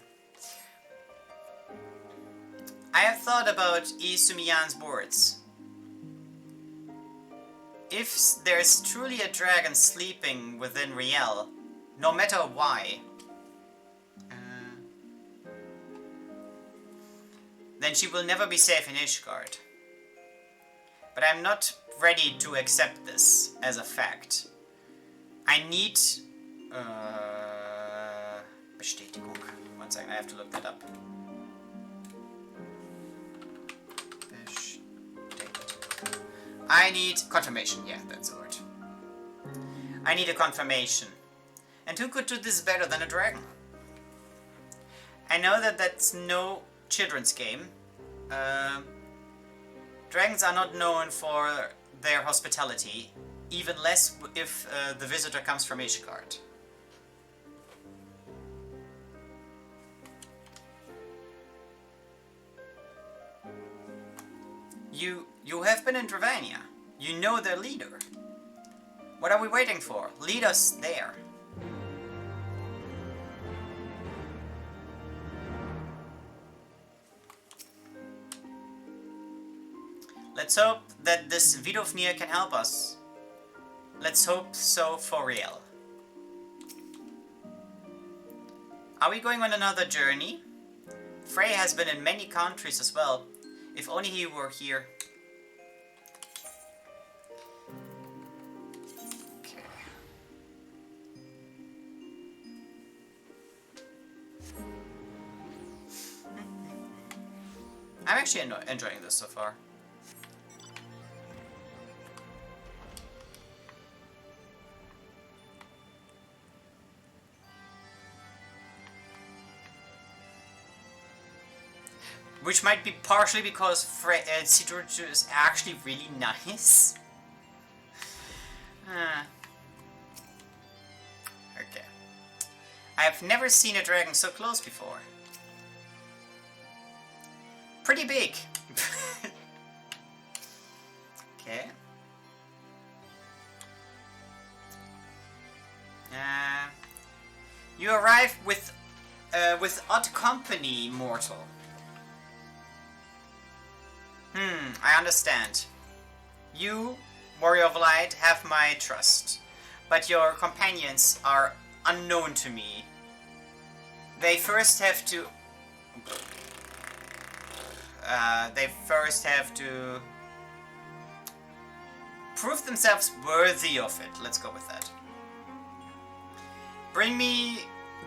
I have thought about Isumiyan's boards. If there's truly a dragon sleeping within Riel, no matter why, then she will never be safe in Ishgard. But I'm not ready to accept this as a fact. I need Bestätigung. One second, I have to look that up. I need confirmation. Yeah, that's the word. I need a confirmation. And who could do this better than a dragon? I know that that's no children's game. Dragons are not known for their hospitality, even less if the visitor comes from Ishgard. You have been in Dravania. You know their leader. What are we waiting for? Lead us there. Let's hope that this Vidofnir can help us. Let's hope so for real. Are we going on another journey? Frey has been in many countries as well. If only he were here. Okay. I'm actually enjoying this so far. Which might be partially because Sidurgu is actually really nice. Okay. I have never seen a dragon so close before. Pretty big. Okay. You arrive with odd company, mortal. I understand. You, Warrior of Light, have my trust, but your companions are unknown to me. They first have to... prove themselves worthy of it. Let's go with that. Bring me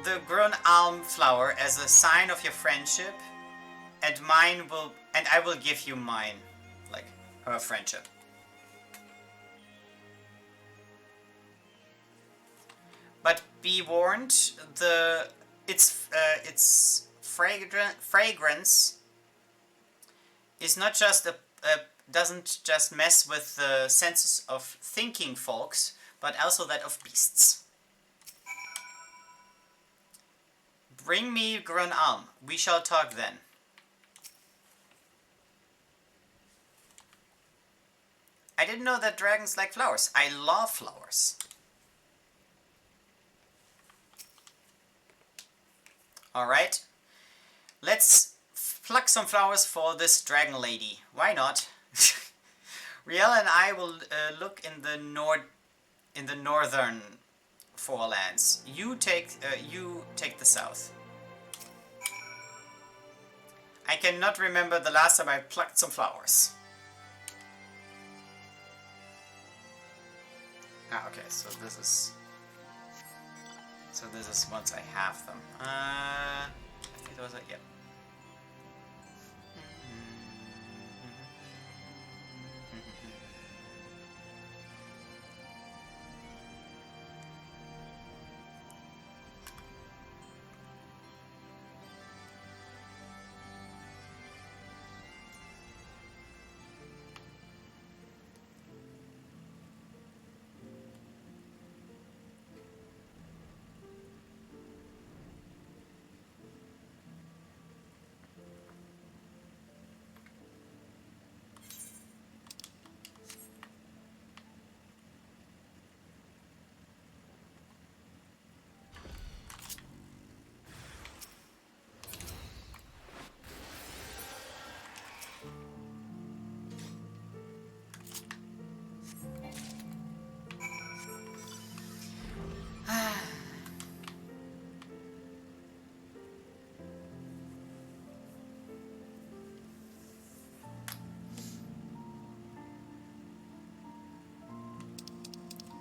the Grun Alm flower as a sign of your friendship, and I will give you mine, like her friendship. But be warned, its fragrance is not just doesn't just mess with the senses of thinking folks, but also that of beasts. Bring me Grun Alm. We shall talk then. I didn't know that dragons like flowers. I love flowers. Alright. Let's pluck some flowers for this dragon lady. Why not? Riel and I will look in the northern forelands. You take the south. I cannot remember the last time I plucked some flowers. Ah, okay, so this is once I have them. I think that was it, yep.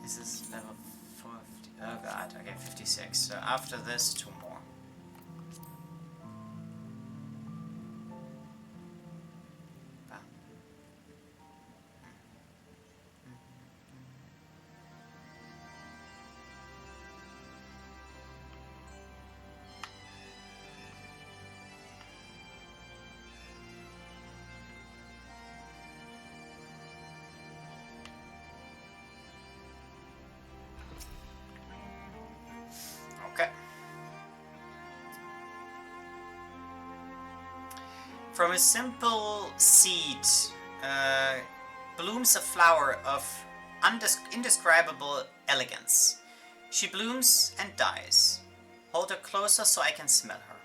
This is level 50. Oh god, okay, 56. So after this, 2 more. Bam. Okay. From a simple seed blooms a flower of indescribable elegance. She blooms and dies. Hold her closer so I can smell her.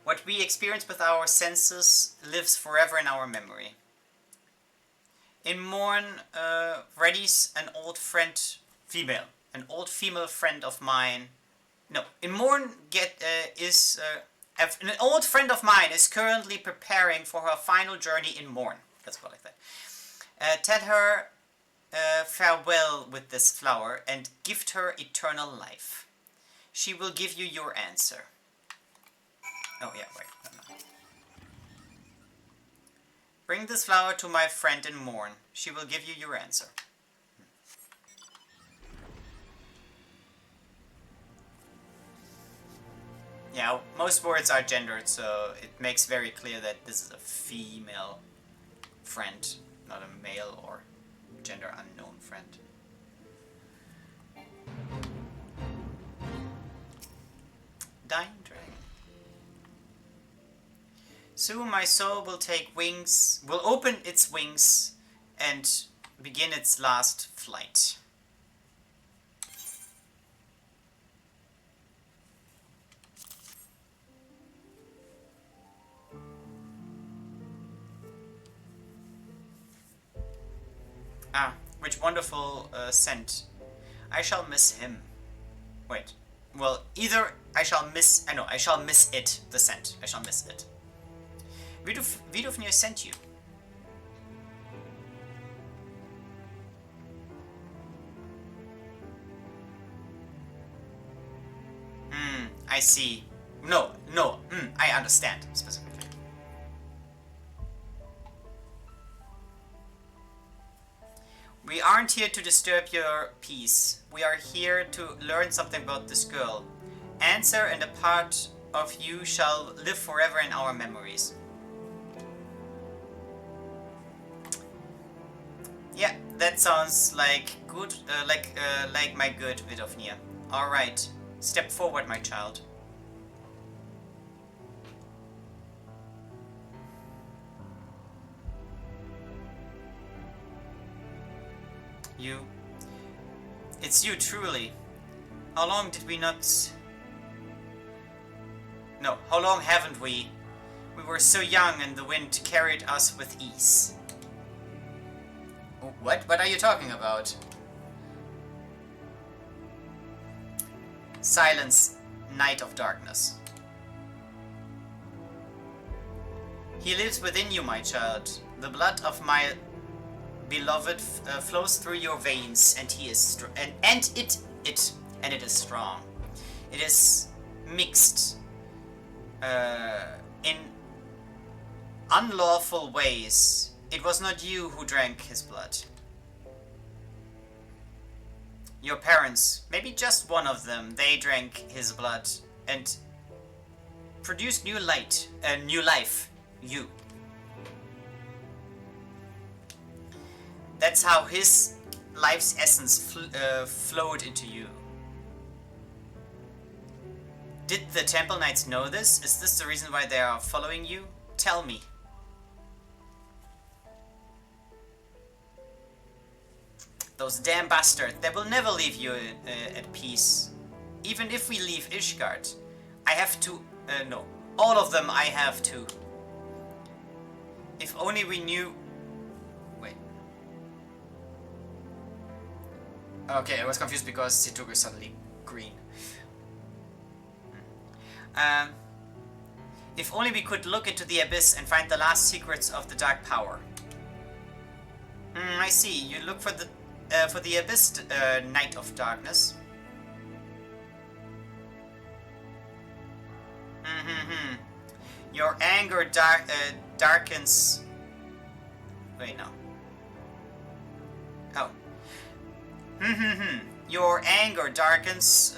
What we experience with our senses lives forever in our memory. In Morn, Reddy's an old friend, female, an old female friend of mine. No, in Morn an old friend of mine is currently preparing for her final journey in Morn. Let's go like that. Tell her farewell with this flower and gift her eternal life. She will give you your answer. Oh yeah, wait. No. Bring this flower to my friend in Morn. She will give you your answer. Yeah, most words are gendered, so it makes very clear that this is a female friend, not a male or gender unknown friend. Dying Dragon. Soon my soul will open its wings and begin its last flight. Ah, which wonderful scent. I shall miss him. Wait. Well, either I shall miss it, the scent. I shall miss it. Vidofnir sent you. I see. No, I understand, specifically. We aren't here to disturb your peace. We are here to learn something about this girl. Answer and a part of you shall live forever in our memories. Yeah, that sounds like good, like my good Vidofnir. All right, step forward, my child. You. It's you, truly. How long did we not... No, how long haven't we? We were so young and the wind carried us with ease. What? What are you talking about? Silence, night of darkness. He lives within you, my child. The blood of my beloved flows through your veins, and he is it is strong. It is mixed in unlawful ways. It was not you who drank his blood. Your parents, maybe just one of them, they drank his blood and produced new life. You. That's how his life's essence flowed into you. Did the Temple Knights know this? Is this the reason why they are following you? Tell me. Those damn bastards, they will never leave you at peace. Even if we leave Ishgard. I have to... no. All of them I have to. If only we knew... Wait. Okay, I was confused because Sidurgu is suddenly green. If only we could look into the abyss and find the last secrets of the Dark Power. I see. You look for the abyss, Night of Darkness. Your anger darkens... Wait, no. Oh. Your anger darkens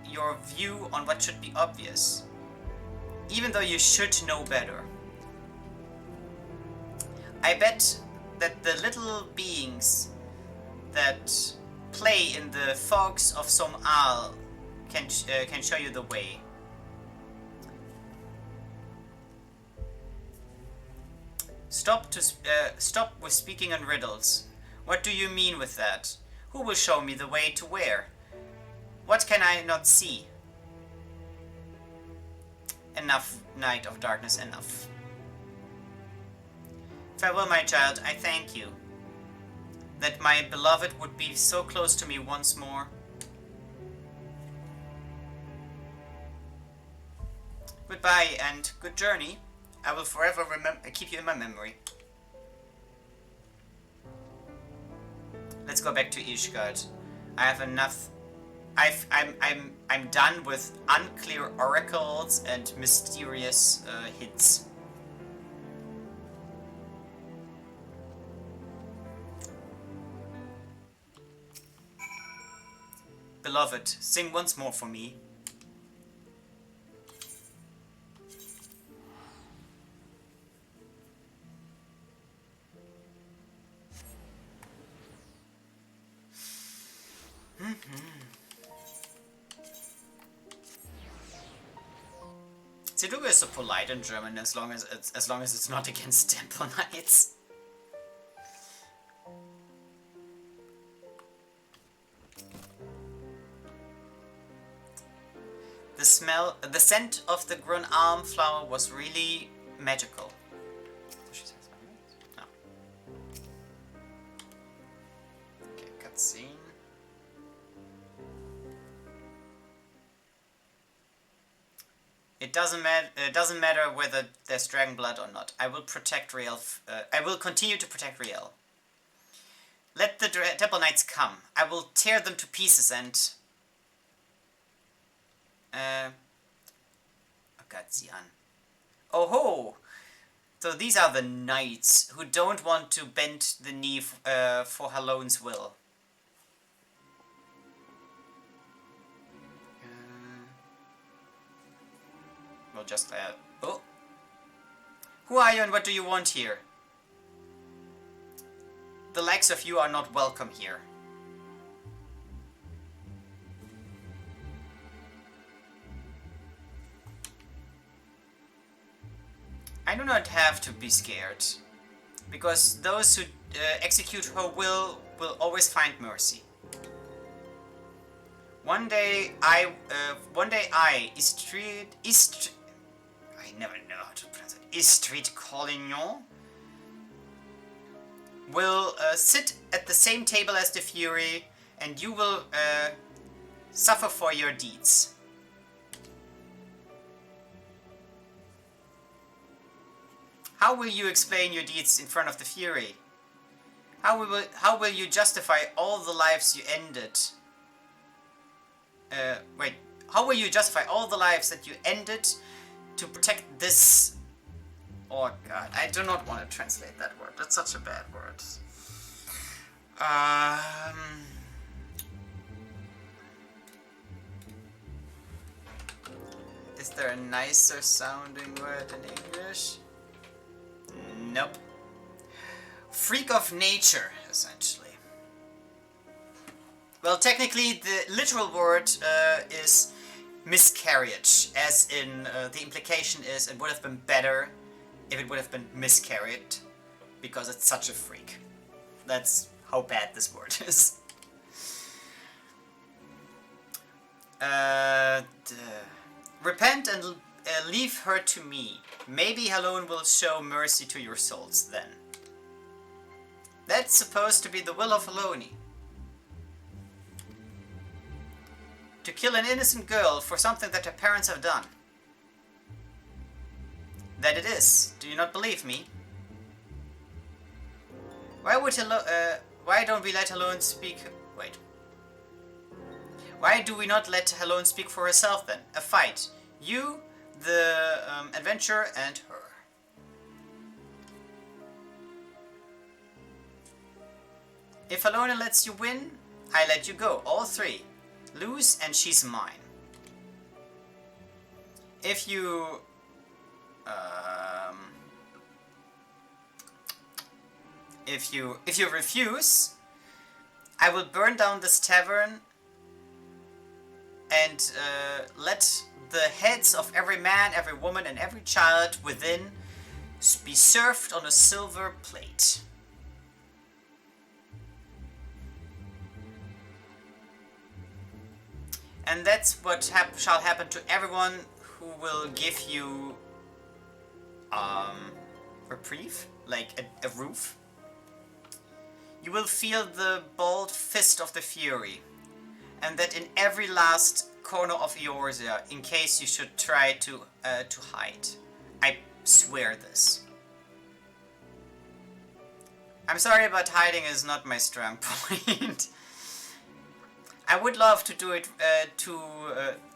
your view on what should be obvious. Even though you should know better. I bet that the little beings that play in the fogs of some Al can show you the way. Stop with speaking in riddles. What do you mean with that? Who will show me the way to where? What can I not see? enough, night of darkness, enough. Farewell, my child, I thank you. That my beloved would be so close to me once more. Goodbye and good journey. I will forever keep you in my memory. Let's go back to Ishgard. I have enough. I'm done with unclear oracles and mysterious hints. Beloved, sing once more for me. Sidurgu is so polite in German as long as it's not against temple knights. The scent of the grun alm flower was really magical. No. Okay, cutscene. It doesn't matter whether there's dragon blood or not. I will protect Riel. I will continue to protect Riel. Let the temple knights come. I will tear them to pieces and. Oh ho! So these are the knights who don't want to bend the knee for Halone's will. We'll just oh! Who are you and what do you want here? The likes of you are not welcome here. I do not have to be scared, because those who execute her will always find mercy. One day I, I never know how to pronounce it, Istrid Collignon, will sit at the same table as the Fury, and you will suffer for your deeds. How will you explain your deeds in front of the Fury? How will you justify all the lives you ended? Wait, how will you justify all the lives that you ended to protect this? Oh god, I do not want to translate that word. That's such a bad word. Is there a nicer sounding word in English? Nope. Freak of nature, essentially. Well, technically, the literal word is miscarriage, as in the implication is it would have been better if it would have been miscarried, because it's such a freak. That's how bad this word is. Repent and leave her to me. Maybe Halone will show mercy to your souls then. That's supposed to be the will of Halone. To kill an innocent girl for something that her parents have done. That it is. Do you not believe me? Why don't we let Halone speak? Wait. Why do we not let Halone speak for herself then? A fight. You, the adventurer, and her. If Halone lets you win, I let you go. All three. Lose and she's mine. If you refuse, I will burn down this tavern and let the heads of every man, every woman, and every child within be served on a silver plate. And that's what shall happen to everyone who will give you reprieve, like a roof. You will feel the bold fist of the Fury, and that in every last corner of Eorzea, in case you should try to hide. I swear this. I'm sorry, but hiding is not my strong point. I would love to do it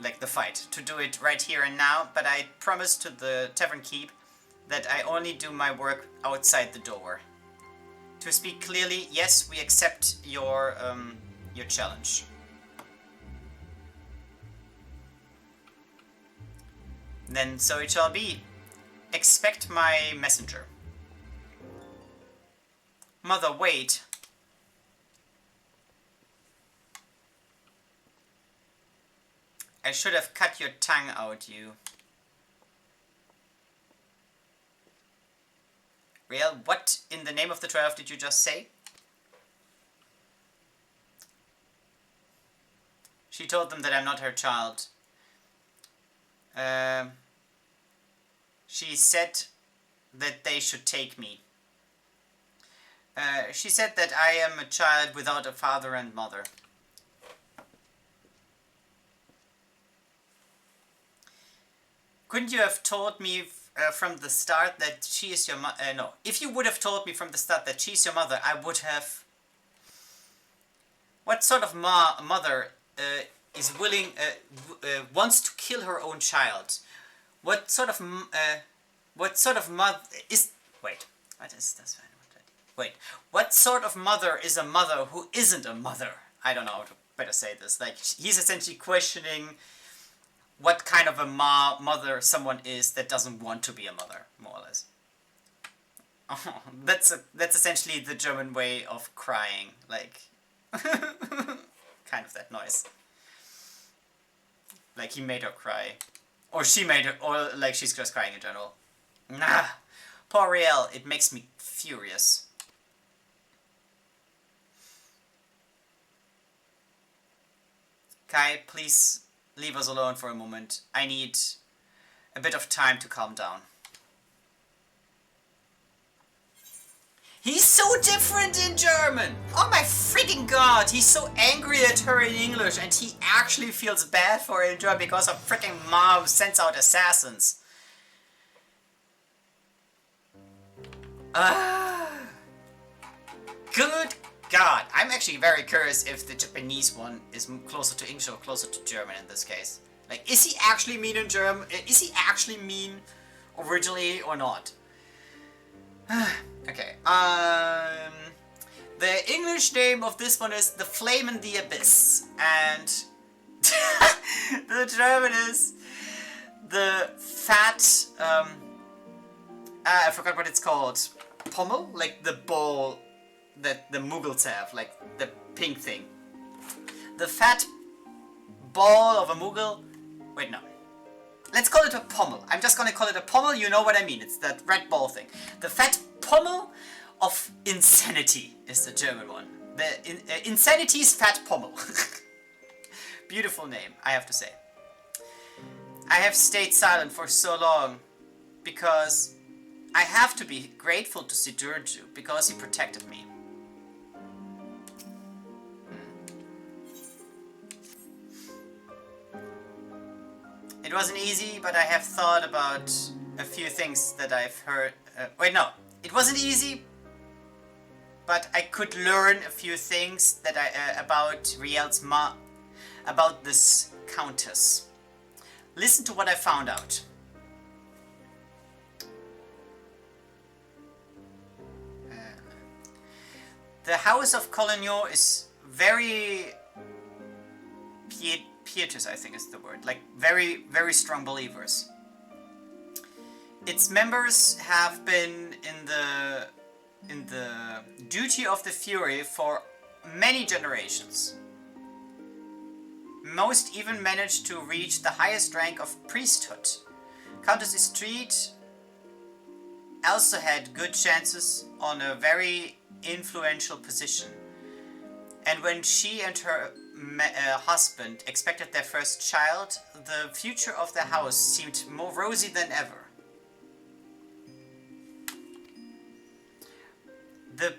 like the fight, to do it right here and now, but I promised to the Tavern Keep that I only do my work outside the door. To speak clearly, yes, we accept your challenge. Then so it shall be. Expect my messenger. Mother, wait. I should have cut your tongue out, you. Riel, what in the name of the 12 did you just say? She told them that I'm not her child. She said that they should take me. She said that I am a child without a father and mother. Couldn't you have told me from the start that she is your mother? No. If you would have told me from the start that she's your mother, I would have... What sort of mother is willing, wants to kill her own child? What sort of mother is... Wait, what is this? Wait, what sort of mother is a mother who isn't a mother? I don't know how to better say this. Like, he's essentially questioning what kind of a mother someone is that doesn't want to be a mother, more or less. Oh, that's essentially the German way of crying, like, kind of that noise. Like, he made her cry. Or she made her, or like she's just crying in general. Nah, poor Riel, it makes me furious. Kai, please leave us alone for a moment. I need a bit of time to calm down. He's so different in German! Oh my freaking god! He's so angry at her in English and he actually feels bad for her in German because her freaking mom sends out assassins. Good god! I'm actually very curious if the Japanese one is closer to English or closer to German in this case. Like, is he actually mean in German? Is he actually mean originally or not? Okay, the English name of this one is The Flame in the Abyss, and the German is the fat, I forgot what it's called, pommel? Like the ball that the Mughals have, like the pink thing. The fat ball of a Mughal, wait no. Let's call it a pommel. I'm just gonna call it a pommel, you know what I mean. It's that red ball thing. The fat pommel of insanity is the German one. The Insanity's fat pommel. Beautiful name, I have to say. I have stayed silent for so long because I have to be grateful to Sidurgu because he protected me. It wasn't easy, but I have thought about a few things that I've heard. Wait, no. It wasn't easy, but I could learn a few things that about Riel's about this countess. Listen to what I found out. The House of Collignon is very pietous, I think is the word, like very, very strong believers. Its members have been in the duty of the Fury for many generations. Most even managed to reach the highest rank of priesthood. Countess Estrid also had good chances on a very influential position. And when she and her husband expected their first child, the future of the house seemed more rosy than ever. The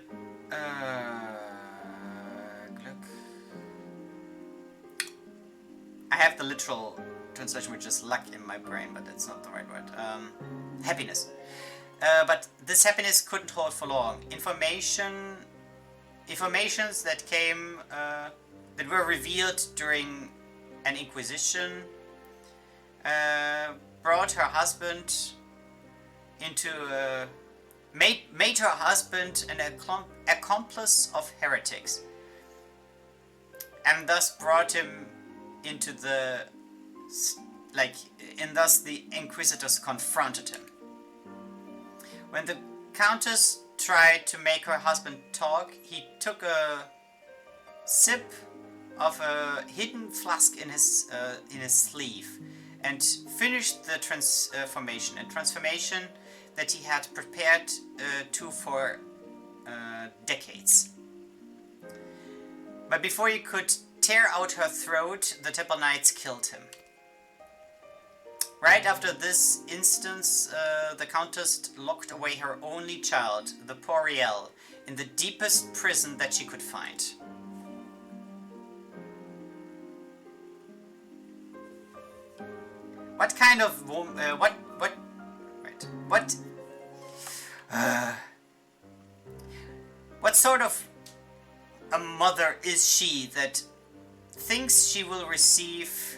I have the literal translation, which is luck in my brain, but it's not the right word. Happiness. But this happiness couldn't hold for long. Informations that came, that were revealed during an inquisition, brought her husband into, made her husband an accomplice of heretics, and thus brought him into the, and thus the inquisitors confronted him. When the countess tried to make her husband talk, he took a sip of a hidden flask in his sleeve and finished the transformation. A transformation that he had prepared for decades. But before he could tear out her throat, the Temple Knights killed him. Right after this instance, the Countess locked away her only child, the poor Riel, in the deepest prison that she could find. What kind of woman? What sort of a mother is she that thinks she will receive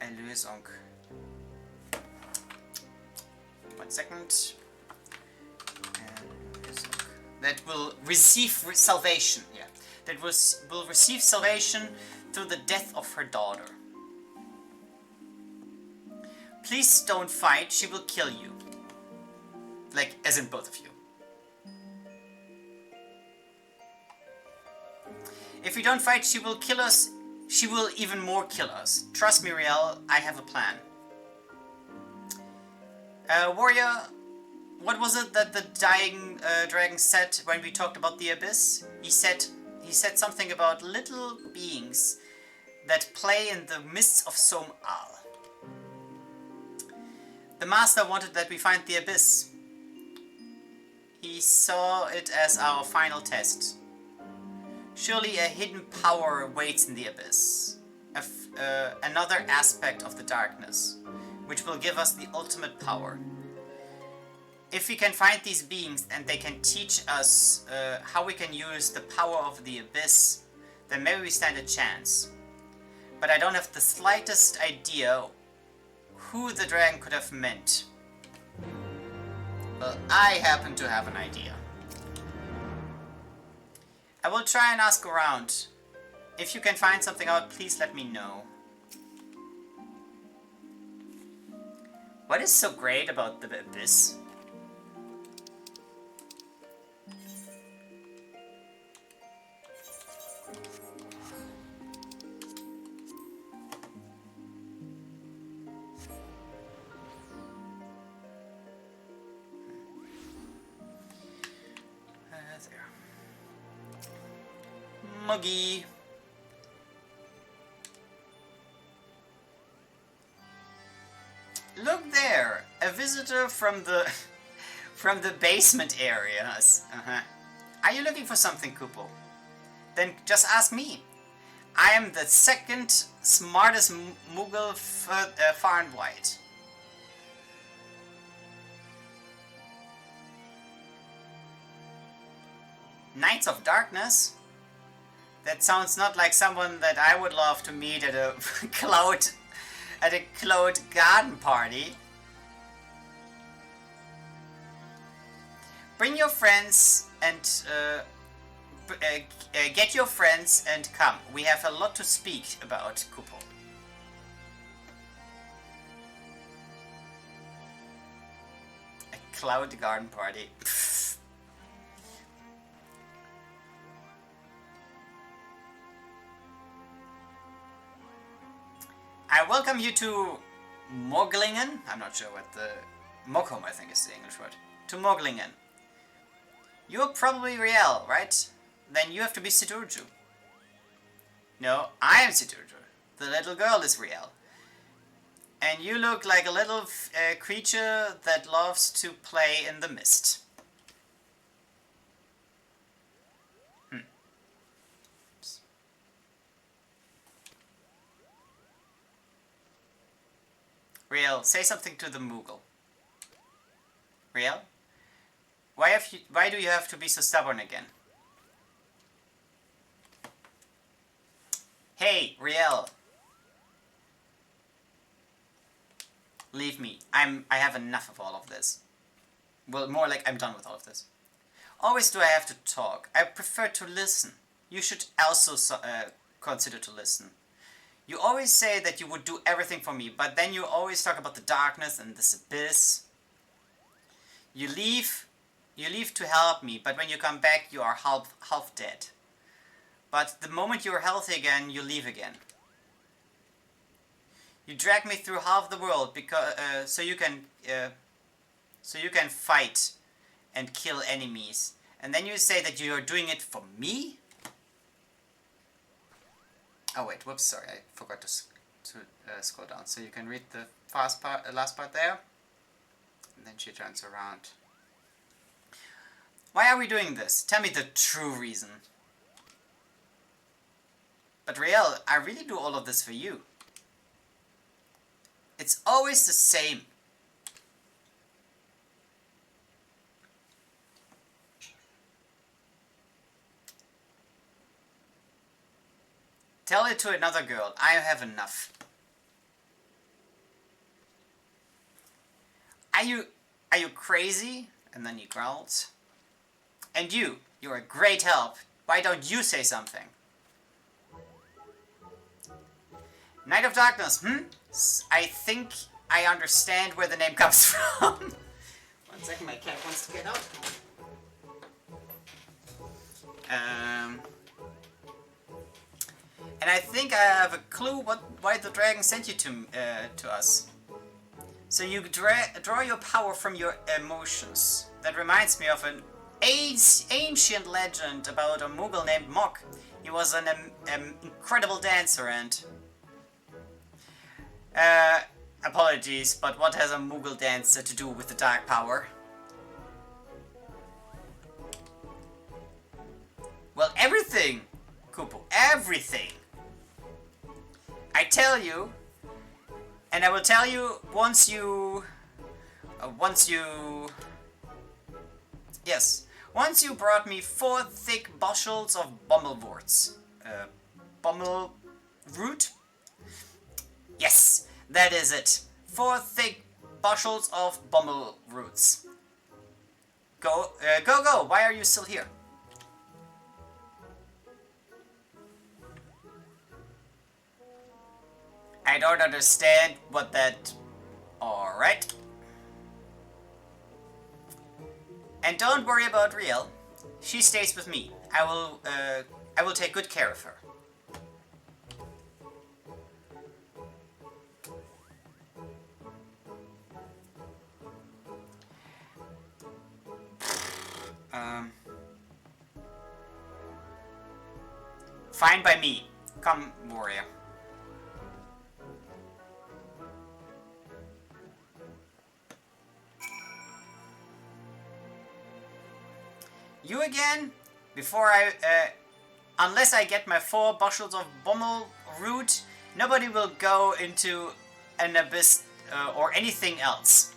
Erlösung? 1 second. That will receive salvation. Yeah, that will receive salvation through the death of her daughter. Please don't fight. She will kill you. Like, as in both of you. If we don't fight, she will kill us. She will even more kill us. Trust me, Riel, I have a plan. Warrior, what was it that the dying dragon said when we talked about the abyss? He said something about little beings that play in the mists of Som-Al. The master wanted that we find the abyss. He saw it as our final test. Surely a hidden power waits in the abyss, another aspect of the darkness, which will give us the ultimate power. If we can find these beings and they can teach us how we can use the power of the abyss, then maybe we stand a chance. But I don't have the slightest idea who the dragon could have meant. Well, I happen to have an idea. I will try and ask around. If you can find something out, please let me know. What is so great about the abyss? Muggy. Look there, a visitor from the basement areas. Are you looking for something, Kupo? Then just ask me. I am the second smartest Mughal far and wide. Knights of Darkness? That sounds not like someone that I would love to meet at a cloud garden party. Bring your friends and get your friends and come. We have a lot to speak about, Kupo. A cloud garden party. I welcome you to Moglingen. I'm not sure what the... Mokom, I think, is the English word. To Moglingen. You're probably Riel, right? Then you have to be Sidurgu. No, I am Sidurgu. The little girl is real. And you look like a little creature that loves to play in the mist. Real, say something to the Moogle. Real? Why do you have to be so stubborn again? Hey, Riel. Leave me. I have enough of all of this. Well, more like I'm done with all of this. Always do I have to talk. I prefer to listen. You should also consider to listen. You always say that you would do everything for me, but then you always talk about the darkness and this abyss. You leave to help me, but when you come back, you are half dead. But the moment you're healthy again, you leave again. You drag me through half the world because so you can fight and kill enemies, and then you say that you are doing it for me. Oh wait, whoops, sorry, I forgot to scroll down. So you can read the last part there, and then she turns around. Why are we doing this? Tell me the true reason. But Riel, I really do all of this for you. It's always the same. Tell it to another girl. I have enough. Are you crazy? And then he growls. And you're a great help. Why don't you say something? Night of Darkness, I think I understand where the name comes from. 1 second, my cat wants to get out. And I think I have a clue why the dragon sent you to us. So you draw your power from your emotions. That reminds me of an ancient legend about a Moogle named Mok. He was an incredible dancer and... apologies, but what has a Moogle dancer to do with the dark power? Well, everything, Kupo, everything. I tell you, and I will tell you once you brought me 4 thick bushels of bumbleworts. Bummel root? Yes, that is it. 4 thick bushels of bummel roots. Go, why are you still here? I don't understand what that... Alright. And don't worry about Riel. She stays with me. I will take good care of her. Fine by me. Come, warrior. You again? Before unless I get my 4 bushels of bummel root, nobody will go into an abyss or anything else.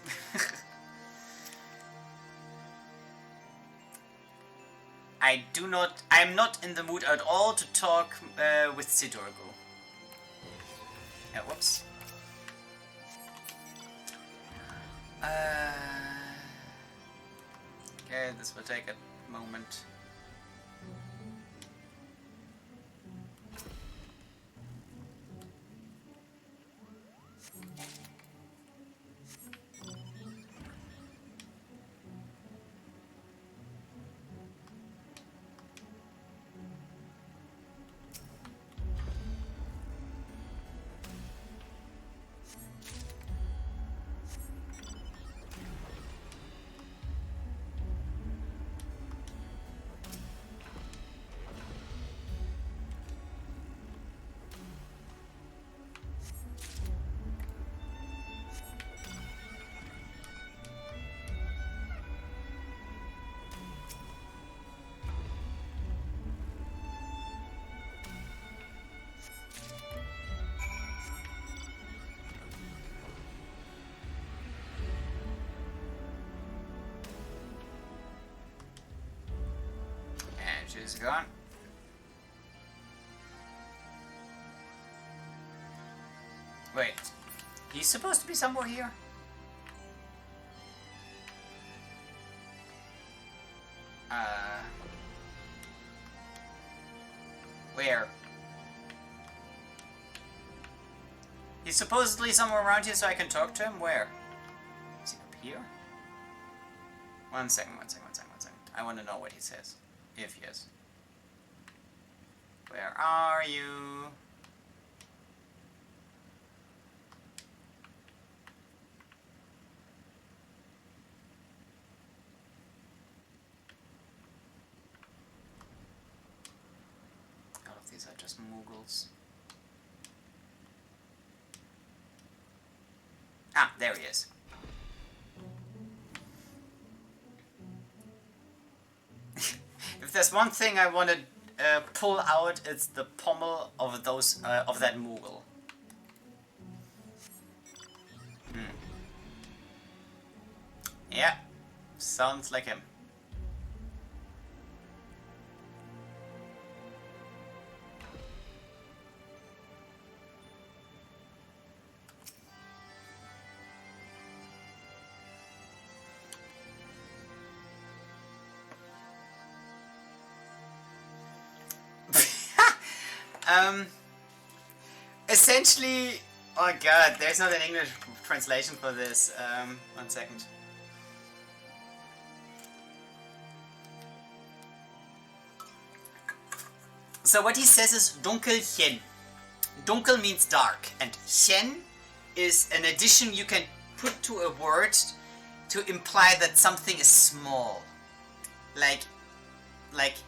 I'm not in the mood at all to talk with Sidurgu. Whoops. Okay, this will take a moment. She's gone. Wait. He's supposed to be somewhere here? Where? He's supposedly somewhere around here so I can talk to him? Where? Is he up here? One second. I want to know what he says. If he is. Where are you? All of these are just Moogles. Ah, there he is. If there's one thing I want to pull out, it's the pommel of those of that Moogle. Yeah, sounds like him. Essentially, oh god, there's not an English translation for this. 1 second. So what he says is Dunkelchen. Dunkel means dark, and Chen is an addition you can put to a word to imply that something is small. Like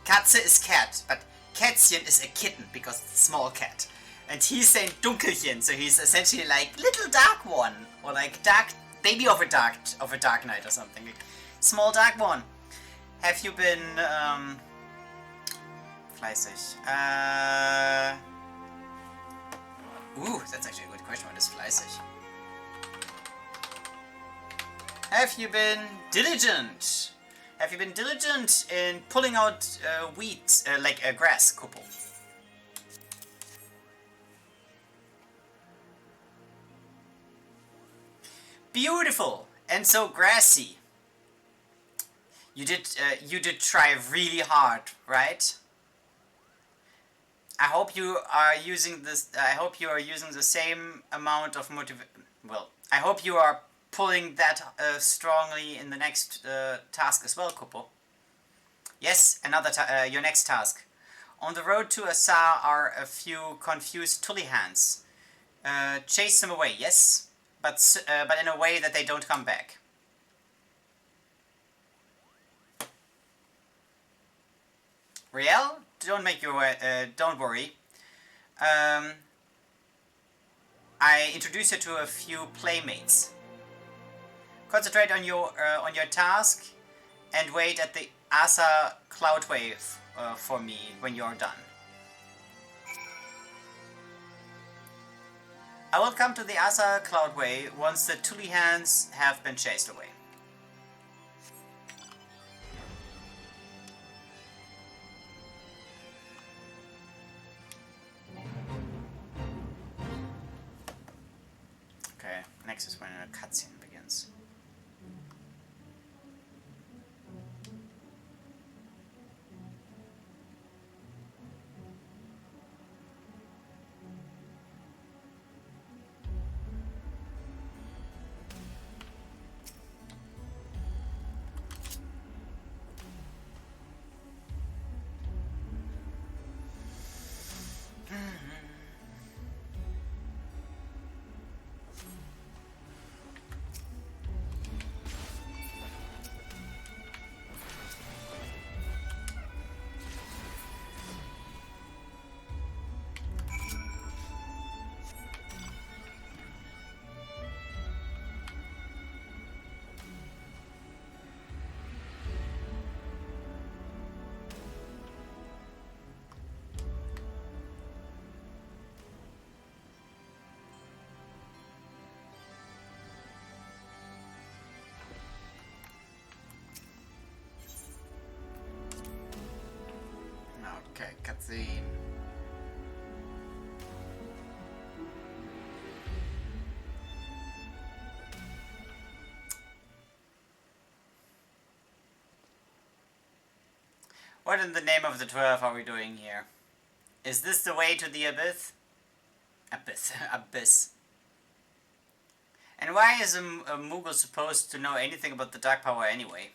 Katze is cat, but Kätzchen is a kitten because it's a small cat. And he's saying Dunkelchen, so he's essentially like little dark one, or like dark baby of a dark knight or something. Like, small dark one. Have you been fleißig? Ooh, that's actually a good question. What is fleißig? Have you been diligent? Have you been diligent in pulling out wheat, like a grass couple? Beautiful and so grassy. You did try really hard, right? I hope you are using this. I hope you are using the same amount of Well, I hope you are pulling that strongly in the next task as well, Kupo. Yes, your next task. On the road to Assar are a few confused Tullihans. Chase them away, yes, but in a way that they don't come back. Riel, don't worry. I introduce you to a few playmates. Concentrate on your task and wait at the Asa Cloudway for me when you're done. I will come to the Asa Cloudway once the Tullihans have been chased away. Okay, next is when a cutscene begins. the... What in the name of the 12 are we doing here? Is this the way to the abyss? Abyss. And why is a Moogle supposed to know anything about the Dark Power anyway?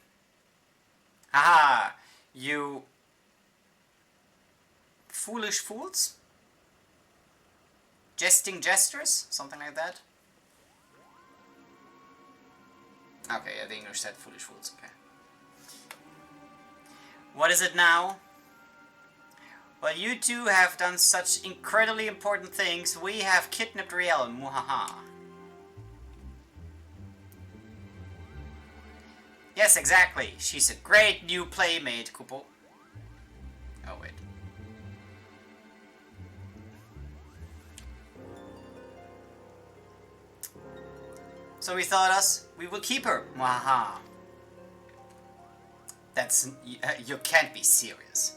Haha! You... foolish fools? Jesting jesters? Something like that? Okay, yeah, the English said foolish fools, okay. What is it now? Well, you two have done such incredibly important things. We have kidnapped Riel, muhaha. Yes, exactly. She's a great new playmate, Kupo. Oh, wait. So we thought we will keep her, muhaha. That's... you can't be serious.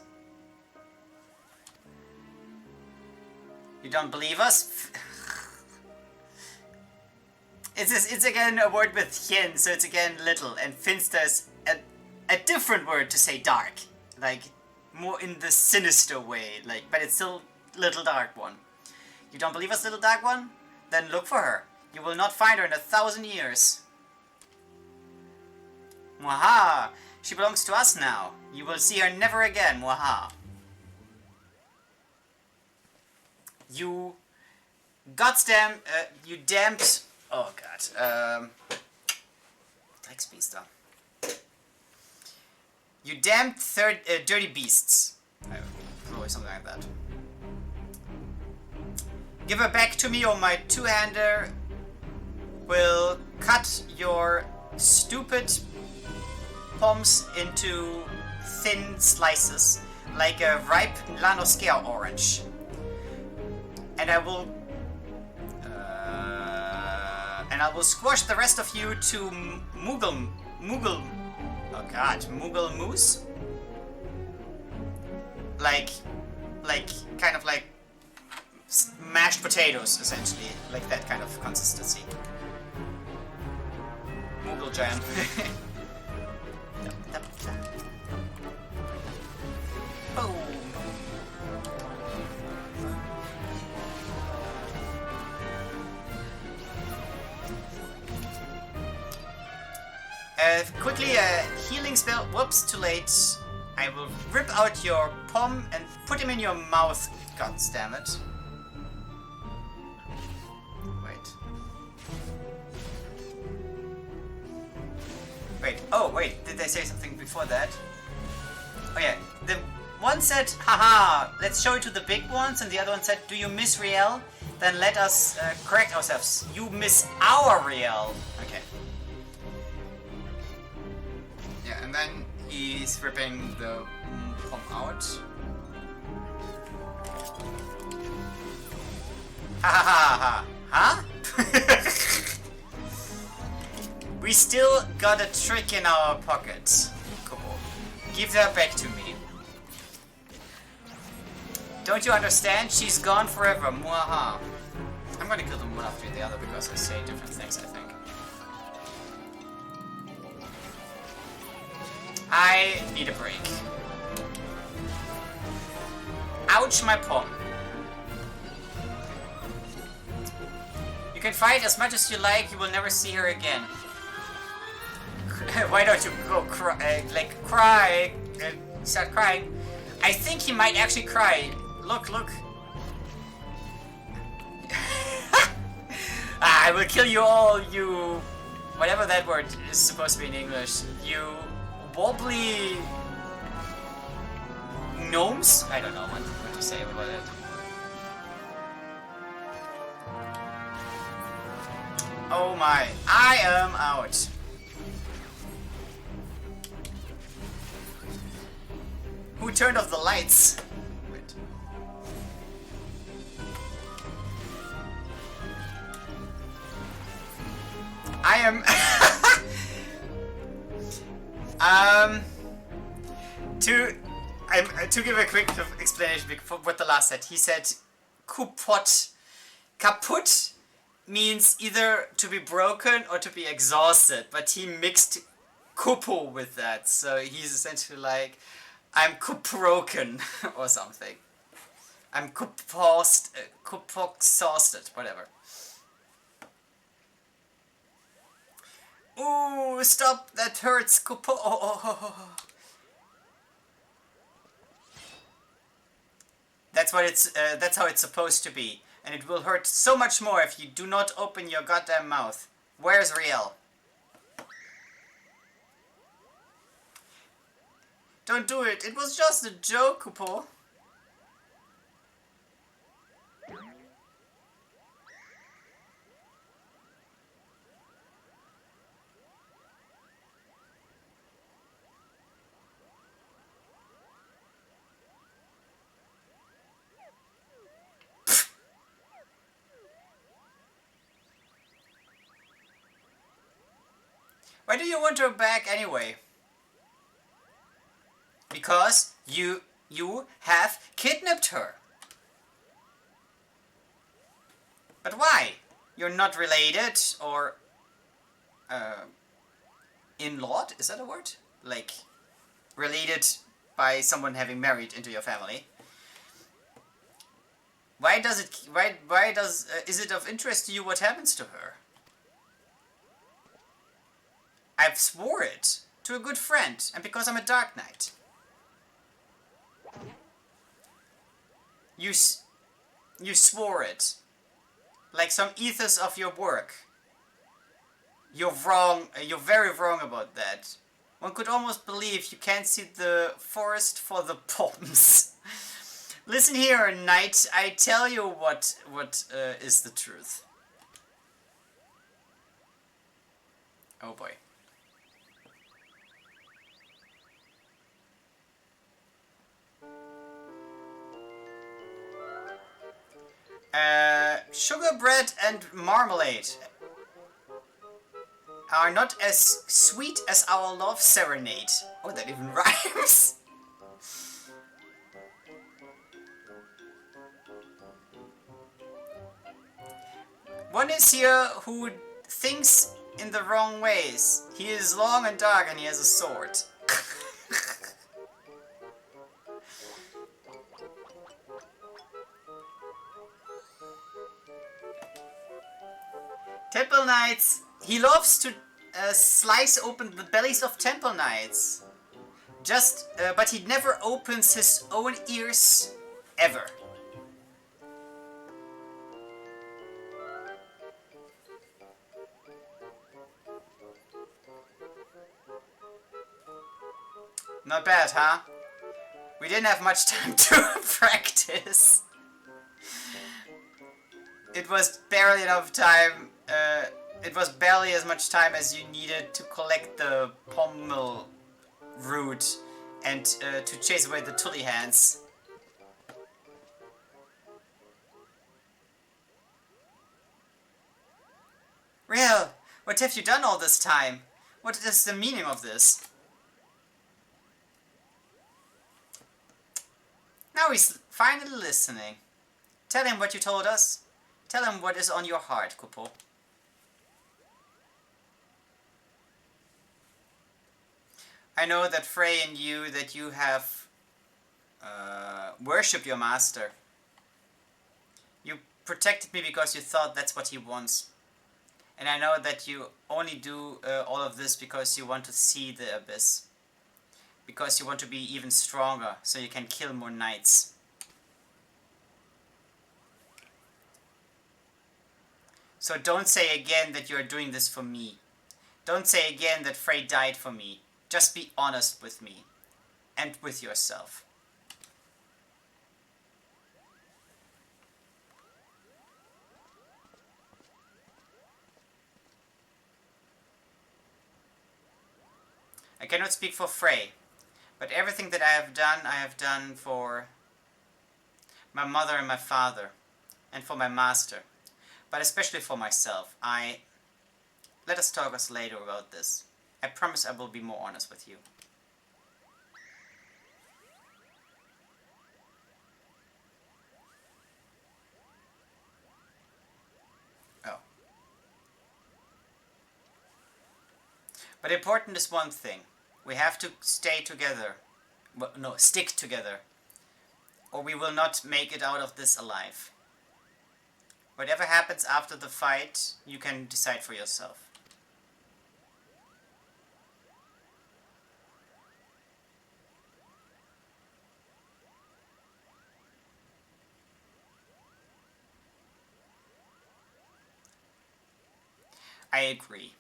You don't believe us? It's again a word with yin, so it's again little, and finster's a different word to say dark. Like, more in the sinister way, like, but it's still little dark one. You don't believe us, little dark one? Then look for her. You will not find her in 1,000 years. Mwaha! She belongs to us now. You will see her never again, mwaha. You goddamn, you damned... Oh god, Drecksbiester. You damned dirty beasts. Probably something like that. Give her back to me or my two-hander will cut your stupid poms into thin slices like a ripe Lanoscare orange. And I will squash the rest of you to Moogle, oh god, Moogle mousse? Like, kind of like mashed potatoes, essentially. Like that kind of consistency. Moogle jam. Boom. Quickly a healing spell. Whoops, too late. I will rip out your pom and put him in your mouth. God damn it. Wait, oh wait, did they say something before that? Oh yeah, the one said, haha, let's show it to the big ones, and the other one said, do you miss Riel? Then let us correct ourselves. You miss our Riel. Okay. Yeah, and then he's ripping the pom out. Ha ha ha ha. Huh? We still got a trick in our pocket. Come on. Give her back to me. Don't you understand? She's gone forever. Mwaha. I'm gonna kill them one after the other because they say different things, I think. I need a break. Ouch, my pom. You can fight as much as you like, you will never see her again. Why don't you go cry, start crying? I think he might actually cry. Look, look. I will kill you all, you... Whatever that word is supposed to be in English. You wobbly... gnomes? I don't know what to say about it. Oh my, I am out. Who turned off the lights? Wait. I am... to give a quick explanation for what the last said. He said kupot. Kaput means either to be broken or to be exhausted, but he mixed kupo with that, so he's essentially like, I'm kup-broken or something. I'm kup-exhausted, whatever. Ooh, stop, that hurts, kupo. Oh. That's what it's. That's how it's supposed to be, and it will hurt so much more if you do not open your goddamn mouth. Where's Riel? Don't do it. It was just a joke, Kupo. Why do you want her back anyway? Because you have kidnapped her. But why? You're not related or in-lawed? Is that a word? Like related by someone having married into your family. Why does it? Why does? Is it of interest to you what happens to her? I've swore it to a good friend, and because I'm a Dark Knight. You swore it. Like some ethos of your work. You're wrong. You're very wrong about that. One could almost believe you can't see the forest for the palms. Listen here, Knight. I tell you what is the truth. Oh boy. Sugar bread and marmalade are not as sweet as our love serenade. Oh, that even rhymes. One is here who thinks in the wrong ways. He is long and dark and he has a sword. Temple Knights. He loves to slice open the bellies of Temple Knights. But he never opens his own ears, ever. Not bad, huh? We didn't have much time to practice. It was barely enough time. It was barely as much time as you needed to collect the pommel root and to chase away the Tully hands. Real, what have you done all this time? What is the meaning of this? Now he's finally listening. Tell him what you told us. Tell him what is on your heart, Kupo. I know that Frey and you, that you have worshipped your master. You protected me because you thought that's what he wants. And I know that you only do all of this because you want to see the abyss. Because you want to be even stronger, so you can kill more knights. So don't say again that you are doing this for me. Don't say again that Frey died for me. Just be honest with me. And with yourself. I cannot speak for Frey. But everything that I have done for my mother and my father, and for my master, but especially for myself. Let us talk later about this. I promise I will be more honest with you. But important is one thing. We have to stay together. Well, no, stick together. Or we will not make it out of this alive. Whatever happens after the fight, you can decide for yourself. I agree.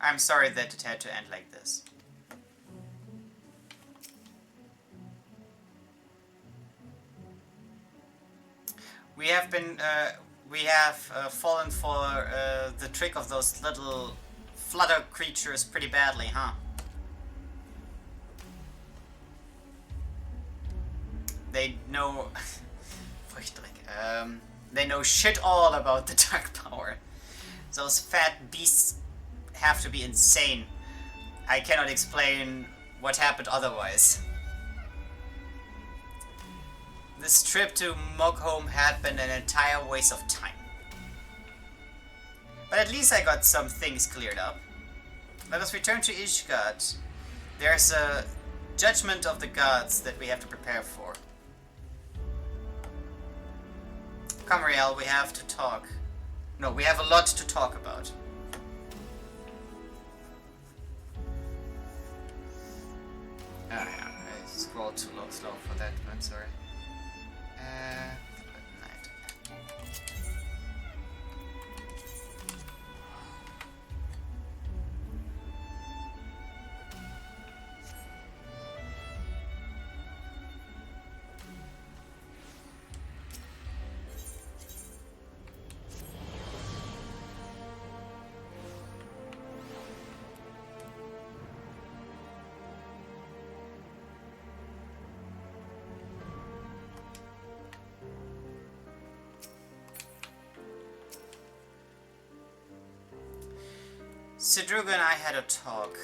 I'm sorry that it had to end like this. We have fallen for the trick of those little flutter creatures pretty badly, huh? They know... they know shit all about the dark power. Those fat beasts have to be insane. I cannot explain what happened otherwise. This trip to Moghome had been an entire waste of time. But at least I got some things cleared up. Let us return to Ishgard. There's a judgment of the gods that we have to prepare for. Come, Riel, we have to talk. No, we have a lot to talk about. I scrolled too slow for that, I'm sorry. Night. Sidurgu and I had a talk.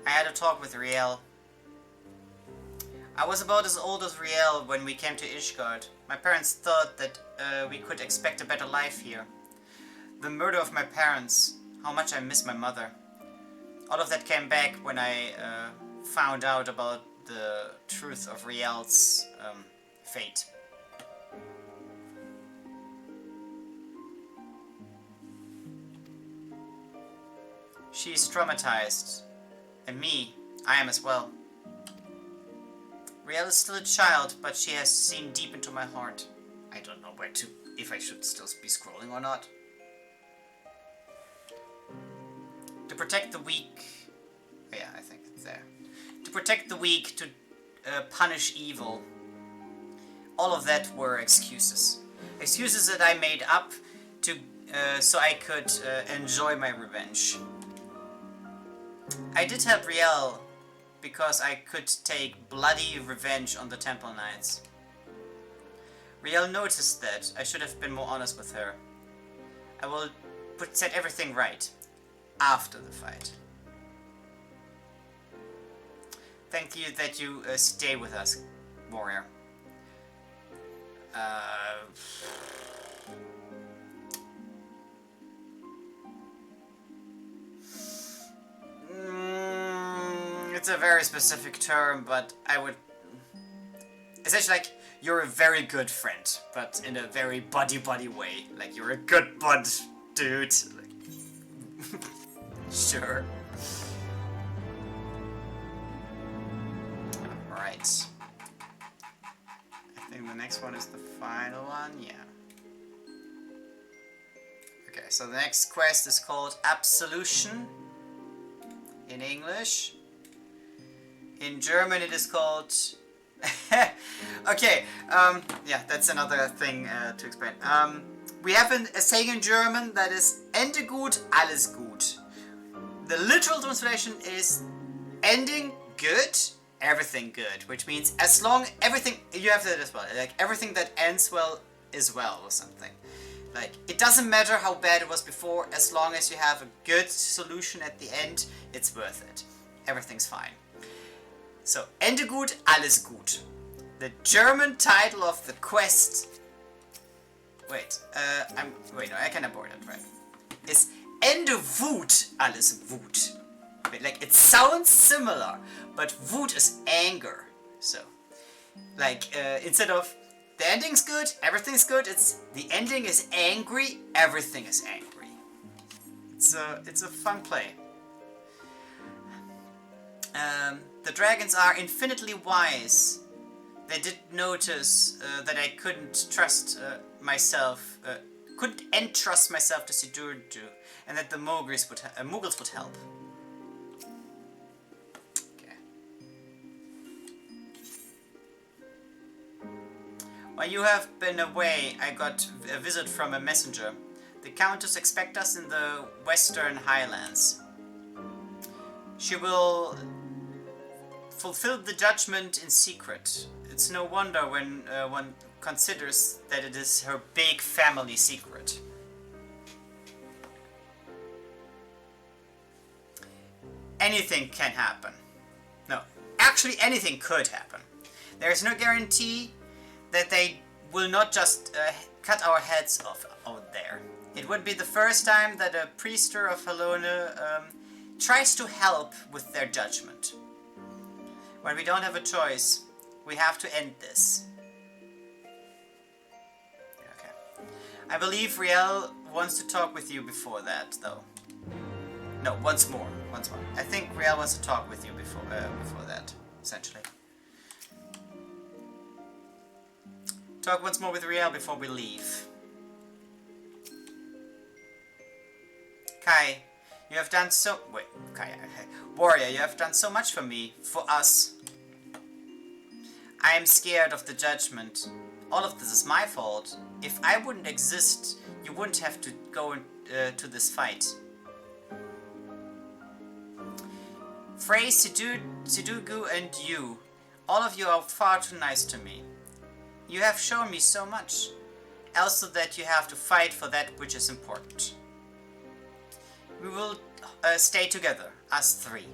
I had a talk with Riel. I was about as old as Riel when we came to Ishgard. My parents thought that we could expect a better life here. The murder of my parents, how much I miss my mother. All of that came back when I found out about the truth of Riel's fate. She's traumatized. And me, I am as well. Riel is still a child, but she has seen deep into my heart. I don't know if I should still be scrolling or not. To protect the weak... Yeah, I think it's there. To protect the weak, to punish evil. All of that were excuses. Excuses that I made up to so I could enjoy my revenge. I did help Riel because I could take bloody revenge on the Temple Knights. Riel noticed that. I should have been more honest with her. I will set everything right after the fight. Thank you that you stay with us, warrior. It's a very specific term, but I would... Essentially, like, you're a very good friend, but in a very buddy-buddy way. Like, you're a good bud, dude. Like, sure. Alright. I think the next one is the final one, yeah. Okay, so the next quest is called Absolution. In English. In German it is called... okay, yeah, that's another thing to explain. We have a saying in German that is Ende gut, alles gut. The literal translation is ending good, everything good, which means as long everything you have that as well, like everything that ends well is well or something. Like it doesn't matter how bad it was before, as long as you have a good solution at the end, it's worth it. Everything's fine. So Ende gut, alles gut. The German title of the quest. Wait, no, I can abort it, right? Is Ende Wut, alles Wut. Wait, like it sounds similar, but Wut is anger. So, like instead of the ending's good, everything's good, it's the ending is angry, everything is angry. It's a fun play. The dragons are infinitely wise. They did notice that I couldn't trust myself, couldn't entrust myself to Sidurgu, and that the Mughals would help. Okay. While you have been away, I got a visit from a messenger. The Countess expects us in the Western Highlands. She will fulfill the judgment in secret. It's no wonder when one considers that it is her big family secret. Anything can happen. No, actually anything could happen. There is no guarantee that they will not just cut our heads off out there. It would be the first time that a priester of Halone tries to help with their judgment. When we don't have a choice, we have to end this. Okay. I believe Riel wants to talk with you before that, though. No, once more. I think Riel wants to talk with you before that, essentially. Talk once more with Riel before we leave. Kai, you have done so... Wait, Kai. Warrior, you have done so much for me, for us. I am scared of the judgment. All of this is my fault. If I wouldn't exist, you wouldn't have to go to this fight. Frey, Sidurgu, and you. All of you are far too nice to me. You have shown me so much. Also that you have to fight for that which is important. We will stay together, us three.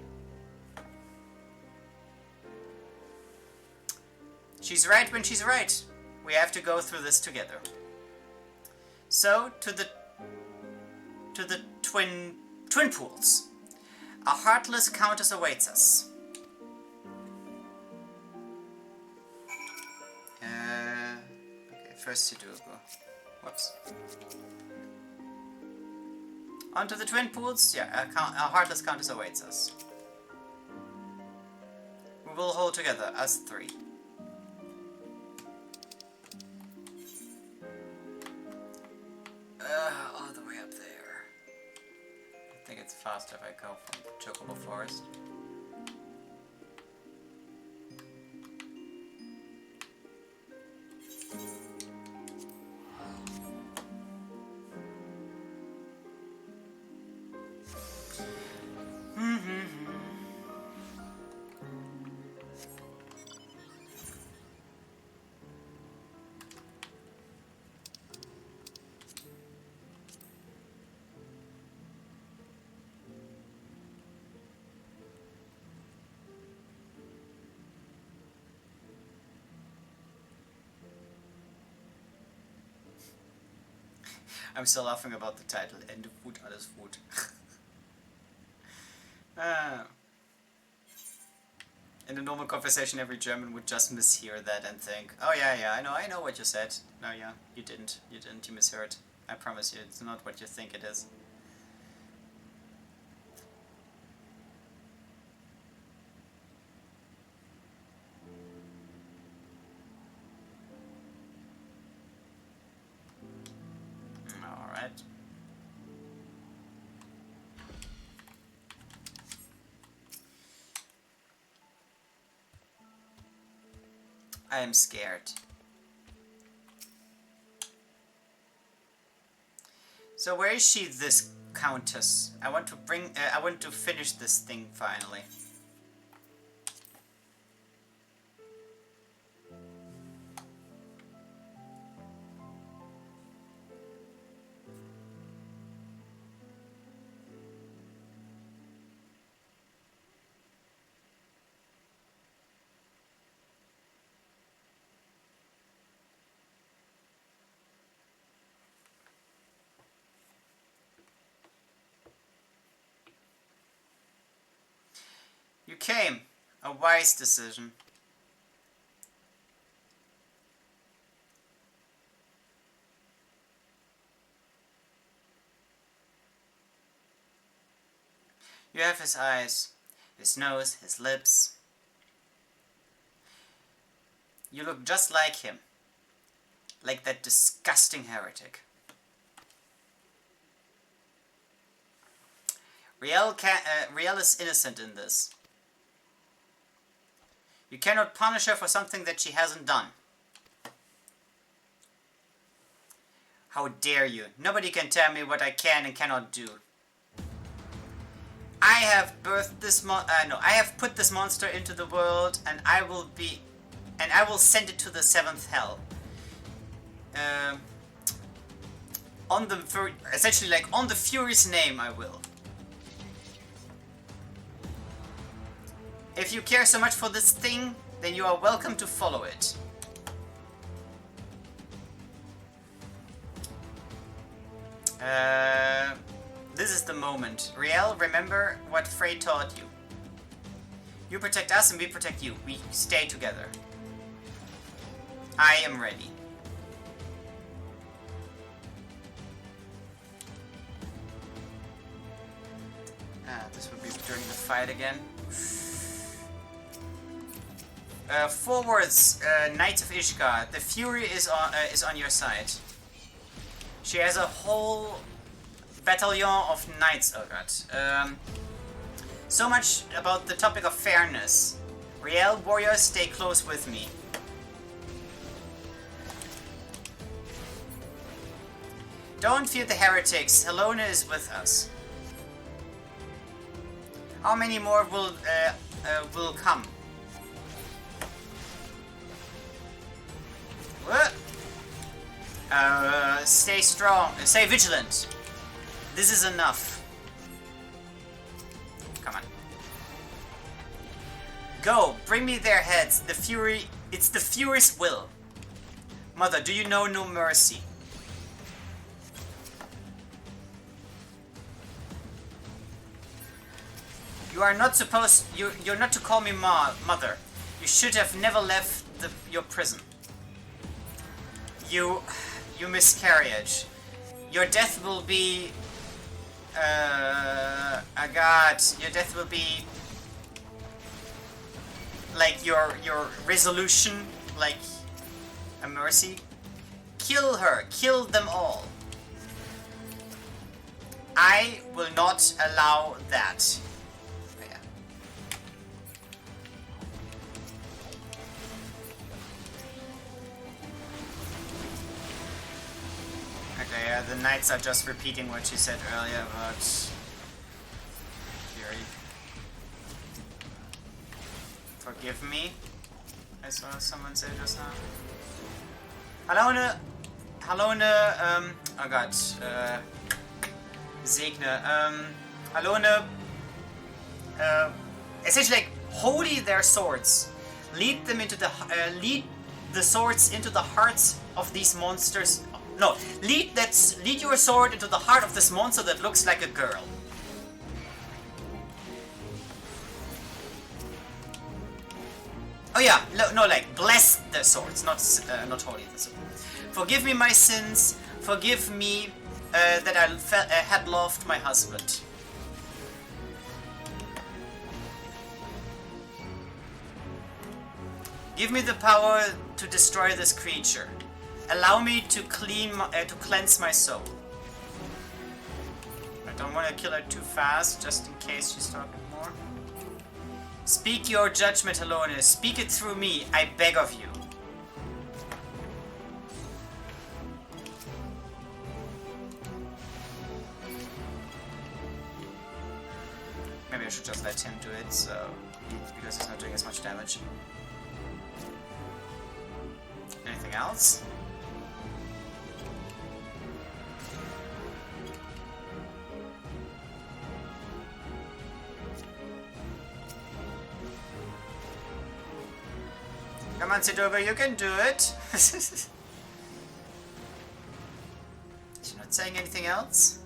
She's right when she's right. We have to go through this together. So, to the twin pools. A heartless countess awaits us. Okay, first Sidurgu. Whoops. Onto the twin pools. Yeah, a heartless countess awaits us. We will hold together, us three. All the way up there. I think it's faster if I go from Chocobo Forest. I'm still laughing about the title. Ende Wut, alles Wut. In a normal conversation, every German would just mishear that and think, oh yeah, I know what you said. No, yeah, you didn't, you misheard. I promise you, it's not what you think it is. Alright. I am scared. So where is she, this countess? I want to finish this thing finally. You came. A wise decision. You have his eyes, his nose, his lips. You look just like him. Like that disgusting heretic. Riel is innocent in this. You cannot punish her for something that she hasn't done. How dare you? Nobody can tell me what I can and cannot do. I have birthed this I have put this monster into the world, and I will send it to the seventh hell. Essentially, like on the Fury's name, I will. If you care so much for this thing, then you are welcome to follow it. This is the moment. Riel, remember what Frey taught you. You protect us and we protect you. We stay together. I am ready. This would be during the fight again. Forwards, Knights of Ishgard. The Fury is on your side. She has a whole battalion of knights. Oh god. So much about the topic of fairness. Riel, warriors, stay close with me. Don't fear the heretics. Helona is with us. How many more will come? What? Stay strong. Stay vigilant. This is enough. Come on. Go. Bring me their heads. The Fury. It's the Fury's will. Mother, do you know no mercy? You are not supposed. You're not to call me mother. You should have never left your prison. You miscarriage. Your death will be. God. Your death will be. Like your resolution, like a mercy. Kill her. Kill them all. I will not allow that. Okay, yeah, the knights are just repeating what she said earlier about Fury. Forgive me, I saw someone say just now. Halone, oh god, Segne, Halone, essentially like, holy their swords. Lead them into lead the swords into the hearts of these monsters. No, lead your sword into the heart of this monster that looks like a girl. Oh yeah, no, like bless the swords, not holy the sword. Forgive me my sins. Forgive me that I had loved my husband. Give me the power to destroy this creature. Allow me to cleanse my soul. I don't want to kill her too fast, just in case she's talking more. Speak your judgment, Halone. Speak it through me, I beg of you. Maybe I should just let him do it, because he's not doing as much damage. Anything else? Come on, Sidurgu, you can do it. Is she not saying anything else?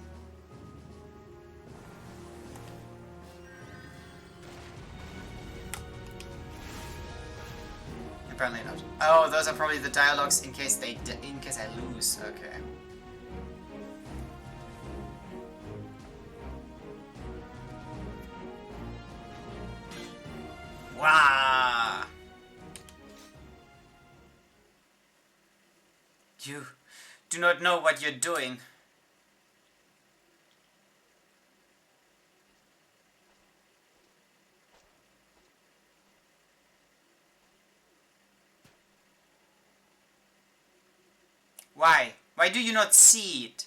Apparently not. Oh, those are probably the dialogues in case I lose. Okay. Wow. You do not know what you're doing. Why? Why do you not see it?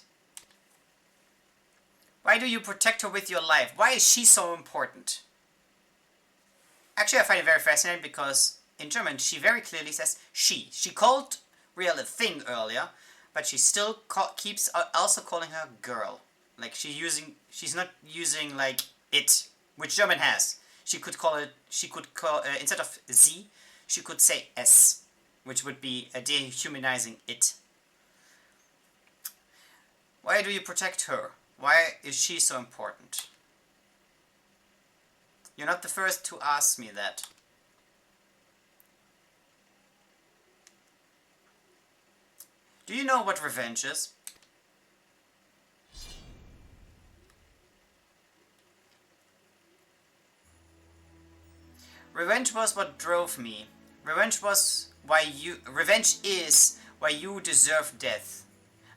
Why do you protect her with your life? Why is she so important? Actually, I find it very fascinating because in German she very clearly says she. She called Riel a thing earlier, but she still keeps also calling her girl. Like she's not using like it, which German has. She could call instead of sie, she could say es, which would be a dehumanizing it. Why do you protect her? Why is she so important? You're not the first to ask me that. Do you know what revenge is? Revenge was what drove me. Revenge is why you deserve death.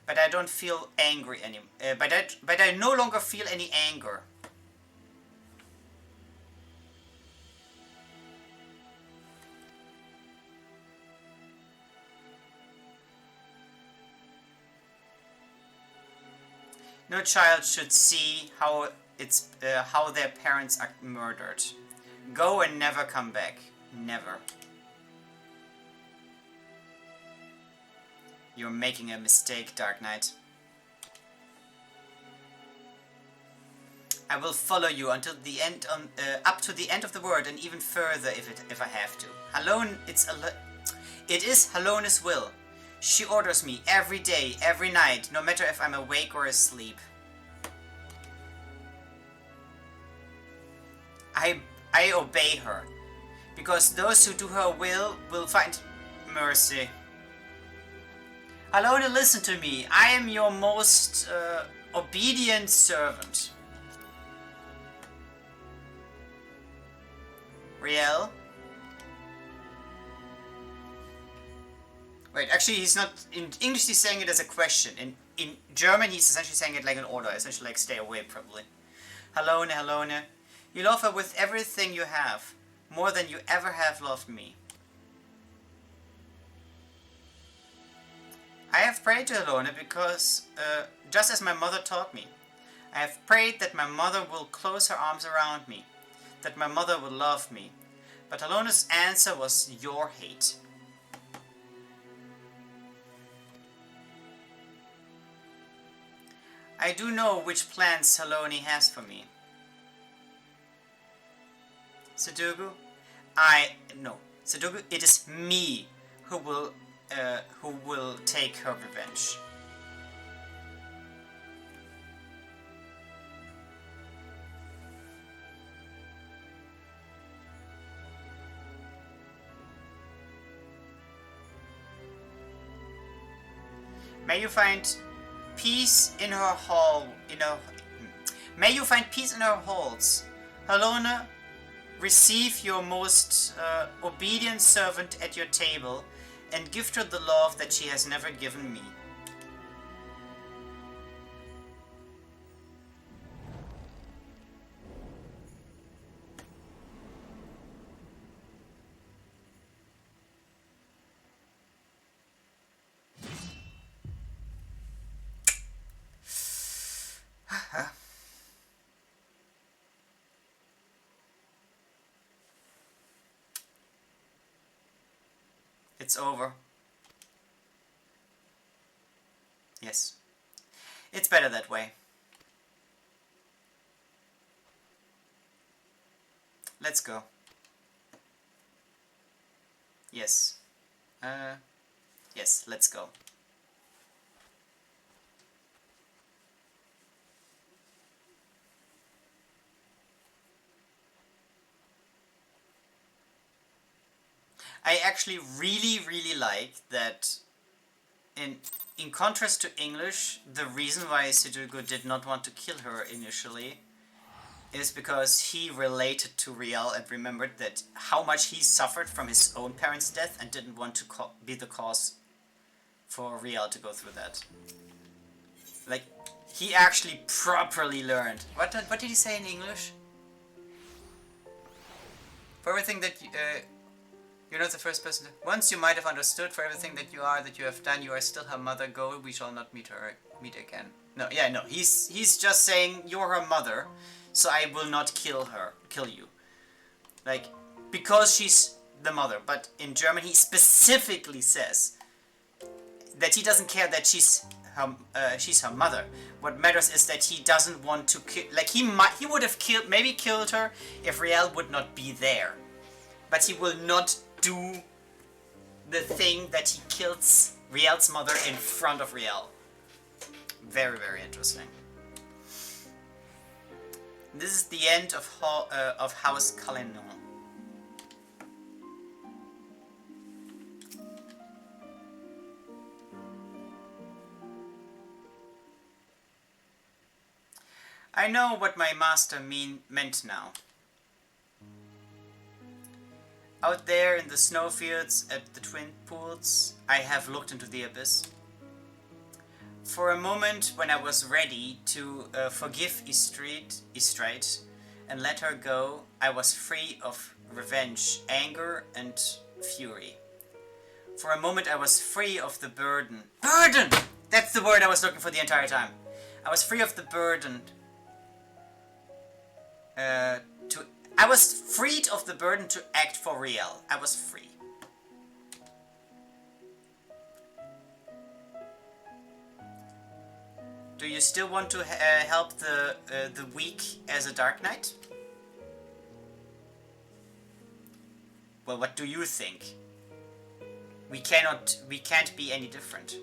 But I don't feel angry anymore. But I no longer feel any anger. No child should see how their parents are murdered. Go and never come back. Never. You're making a mistake, Dark Knight. I will follow you until the end, up to the end of the world, and even further if I have to. It is Halone's will. She orders me every day, every night, no matter if I'm awake or asleep. I obey her, because those who do her will find mercy. Halone, listen to me. I am your most obedient servant. Riel? Wait, actually he's not... In English he's saying it as a question. In German he's essentially saying it like an order. Essentially like stay away, probably. Halone, Halone. You love her with everything you have. More than you ever have loved me. I have prayed to Halone because, just as my mother taught me, I have prayed that my mother will close her arms around me, that my mother will love me. But Halone's answer was your hate. I do know which plans Halone has for me. Sidurgu, Sidurgu, it is me who will take her revenge. May you find peace in her hall. May you find peace in her halls. Halone, receive your most obedient servant at your table, and gift her the love that she has never given me. It's over. Yes. It's better that way. Let's go. Yes. Yes, let's go. I actually really like that in contrast to English, the reason why Sidurgu did not want to kill her initially is because he related to Riel and remembered that how much he suffered from his own parents' death and didn't want to be the cause for Riel to go through that. Like, he actually properly learned. What did he say in English? For everything that you're not the first person. Once you might have understood, for everything that you have done, you are still her mother. Go, we shall not meet again. No, yeah, no. He's just saying you're her mother, so I will not kill you. Like, because she's the mother. But in German, he specifically says that he doesn't care that she's her mother. What matters is that he doesn't want to kill. Like, he would have killed her if Riel would not be there. But he will not do the thing that he kills Riel's mother in front of Riel. Very, very interesting. This is the end of House Calenon. I know what my master meant now. Out there in the snowfields at the Twin Pools, I have looked into the abyss. For a moment, when I was ready to forgive Istrate and let her go, I was free of revenge, anger, and fury. For a moment, I was free of the burden. Burden! That's the word I was looking for the entire time. I was free of the burden. I was freed of the burden to act for Riel. I was free. Do you still want to help the weak as a Dark Knight? Well, what do you think? We can't be any different.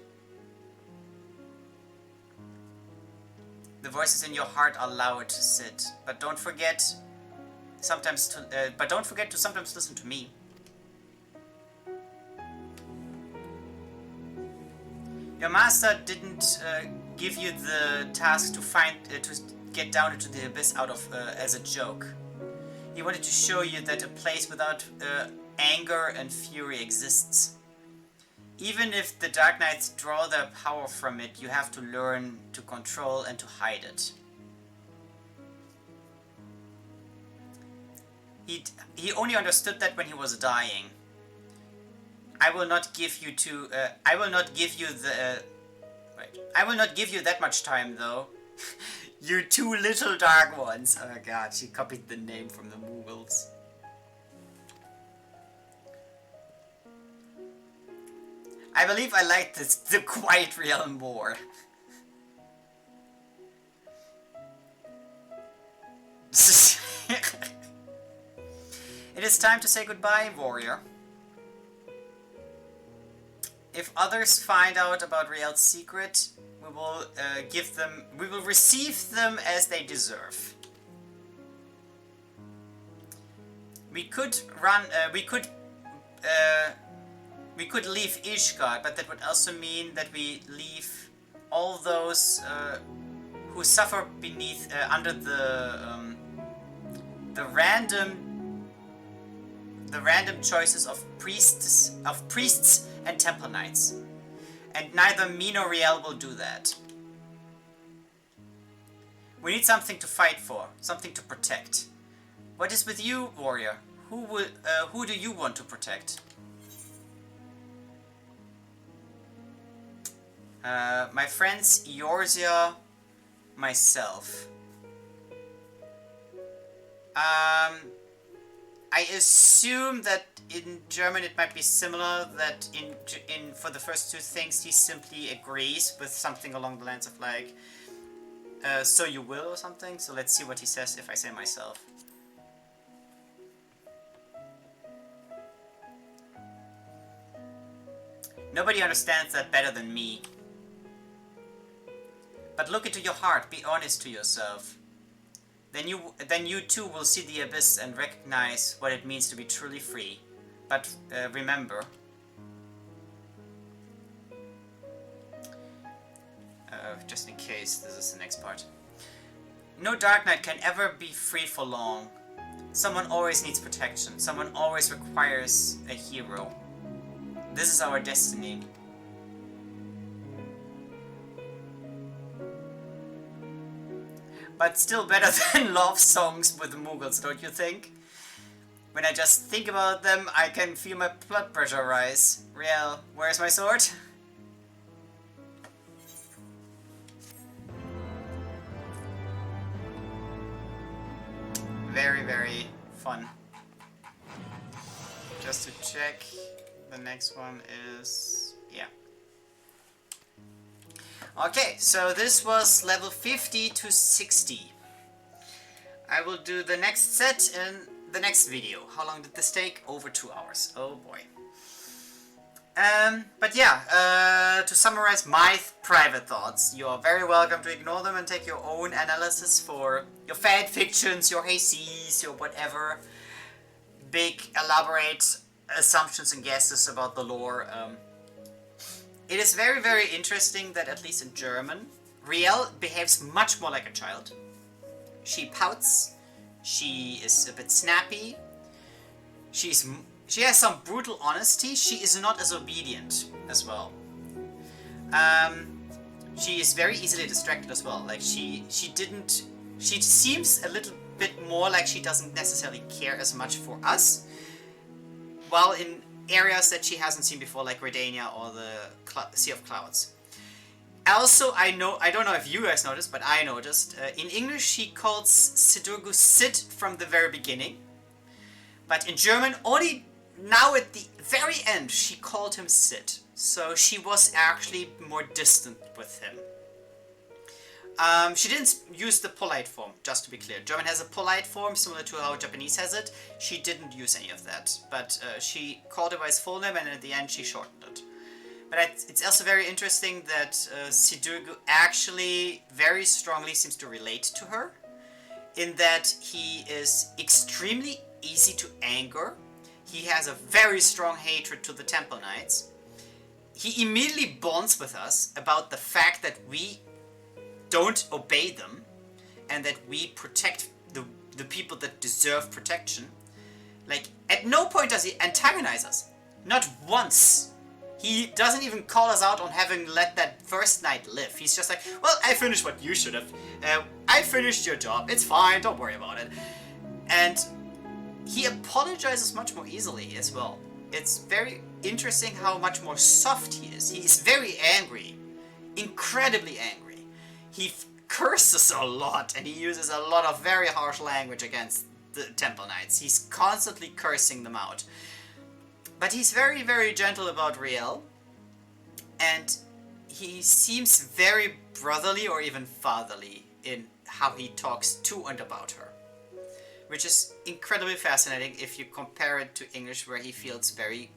The voices in your heart are loud, Sid, but don't forget to sometimes listen to me. Your master didn't give you the task to get down into the abyss as a joke. He wanted to show you that a place without anger and fury exists. Even if the Dark Knights draw their power from it, you have to learn to control and to hide it. He only understood that when he was dying. I will not give you that much time, though. You two little dark ones. Oh god, she copied the name from the Mughals. I believe I like the quiet realm more. It is time to say goodbye, warrior. If others find out about Riel's secret, we will receive them as they deserve. We could leave Ishgard, but that would also mean that we leave all those who suffer beneath under the random choices of priests and temple knights. And neither me nor Riel will do that. We need something to fight for, something to protect. What is with you, warrior? Who do you want to protect? My friends Eorzea, myself. I assume that in German it might be similar, that in for the first two things he simply agrees with something along the lines of like, so you will or something. So let's see what he says if I say myself. Nobody understands that better than me. But look into your heart, be honest to yourself. Then you too will see the abyss and recognize what it means to be truly free. But remember, just in case this is the next part, no Dark Knight can ever be free for long. Someone always needs protection. Someone always requires a hero. This is our destiny. But still better than love songs with the Mughals, don't you think? When I just think about them, I can feel my blood pressure rise. Riel, where's my sword? Very, very fun. Just to check, the next one is... yeah. Okay, so this was level 50 to 60. I will do the next set in the next video. How long did this take? Over 2 hours. Oh boy. But yeah, to summarize my private thoughts, you are very welcome to ignore them and take your own analysis for your fan fictions, your hayseeds, your whatever big elaborate assumptions and guesses about the lore. It is very, very interesting that at least in German, Riel behaves much more like a child. She pouts, she is a bit snappy, she has some brutal honesty. She is not as obedient as well. She is very easily distracted as well. Like she seems a little bit more like she doesn't necessarily care as much for us. While in areas that she hasn't seen before, like Redania or the Sea of Clouds. Also, I don't know if you guys noticed, but I noticed, in English she calls Sidurgu Sid from the very beginning. But in German, only now at the very end, she called him Sid. So she was actually more distant with him. She didn't use the polite form, just to be clear. German has a polite form, similar to how Japanese has it. She didn't use any of that. But she called him by his full name, and at the end she shortened it. But it's also very interesting that Sidurgu actually very strongly seems to relate to her, in that he is extremely easy to anger. He has a very strong hatred to the Temple Knights. He immediately bonds with us about the fact that we don't obey them and that we protect the people that deserve protection. Like, at no point does he antagonize us. Not once. He doesn't even call us out on having let that first knight live. He's just like, well, I finished what you should have. I finished your job. It's fine. Don't worry about it. And he apologizes much more easily as well. It's very interesting how much more soft he is. He's very angry. Incredibly angry. He curses a lot, and he uses a lot of very harsh language against the Temple Knights. He's constantly cursing them out. But he's very, very gentle about Riel, and he seems very brotherly or even fatherly in how he talks to and about her. Which is incredibly fascinating if you compare it to English, where he feels very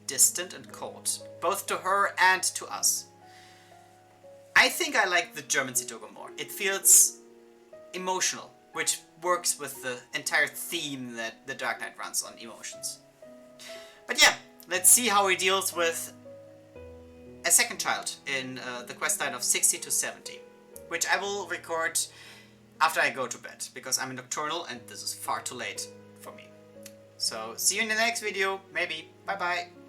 distant and cold, both to her and to us. I think I like the German Sidurgu more. It feels emotional, which works with the entire theme that the Dark Knight runs on, emotions. But yeah, let's see how he deals with a second child in the questline of 60 to 70, which I will record after I go to bed, because I'm a nocturnal and this is far too late for me. So, see you in the next video, maybe. Bye bye.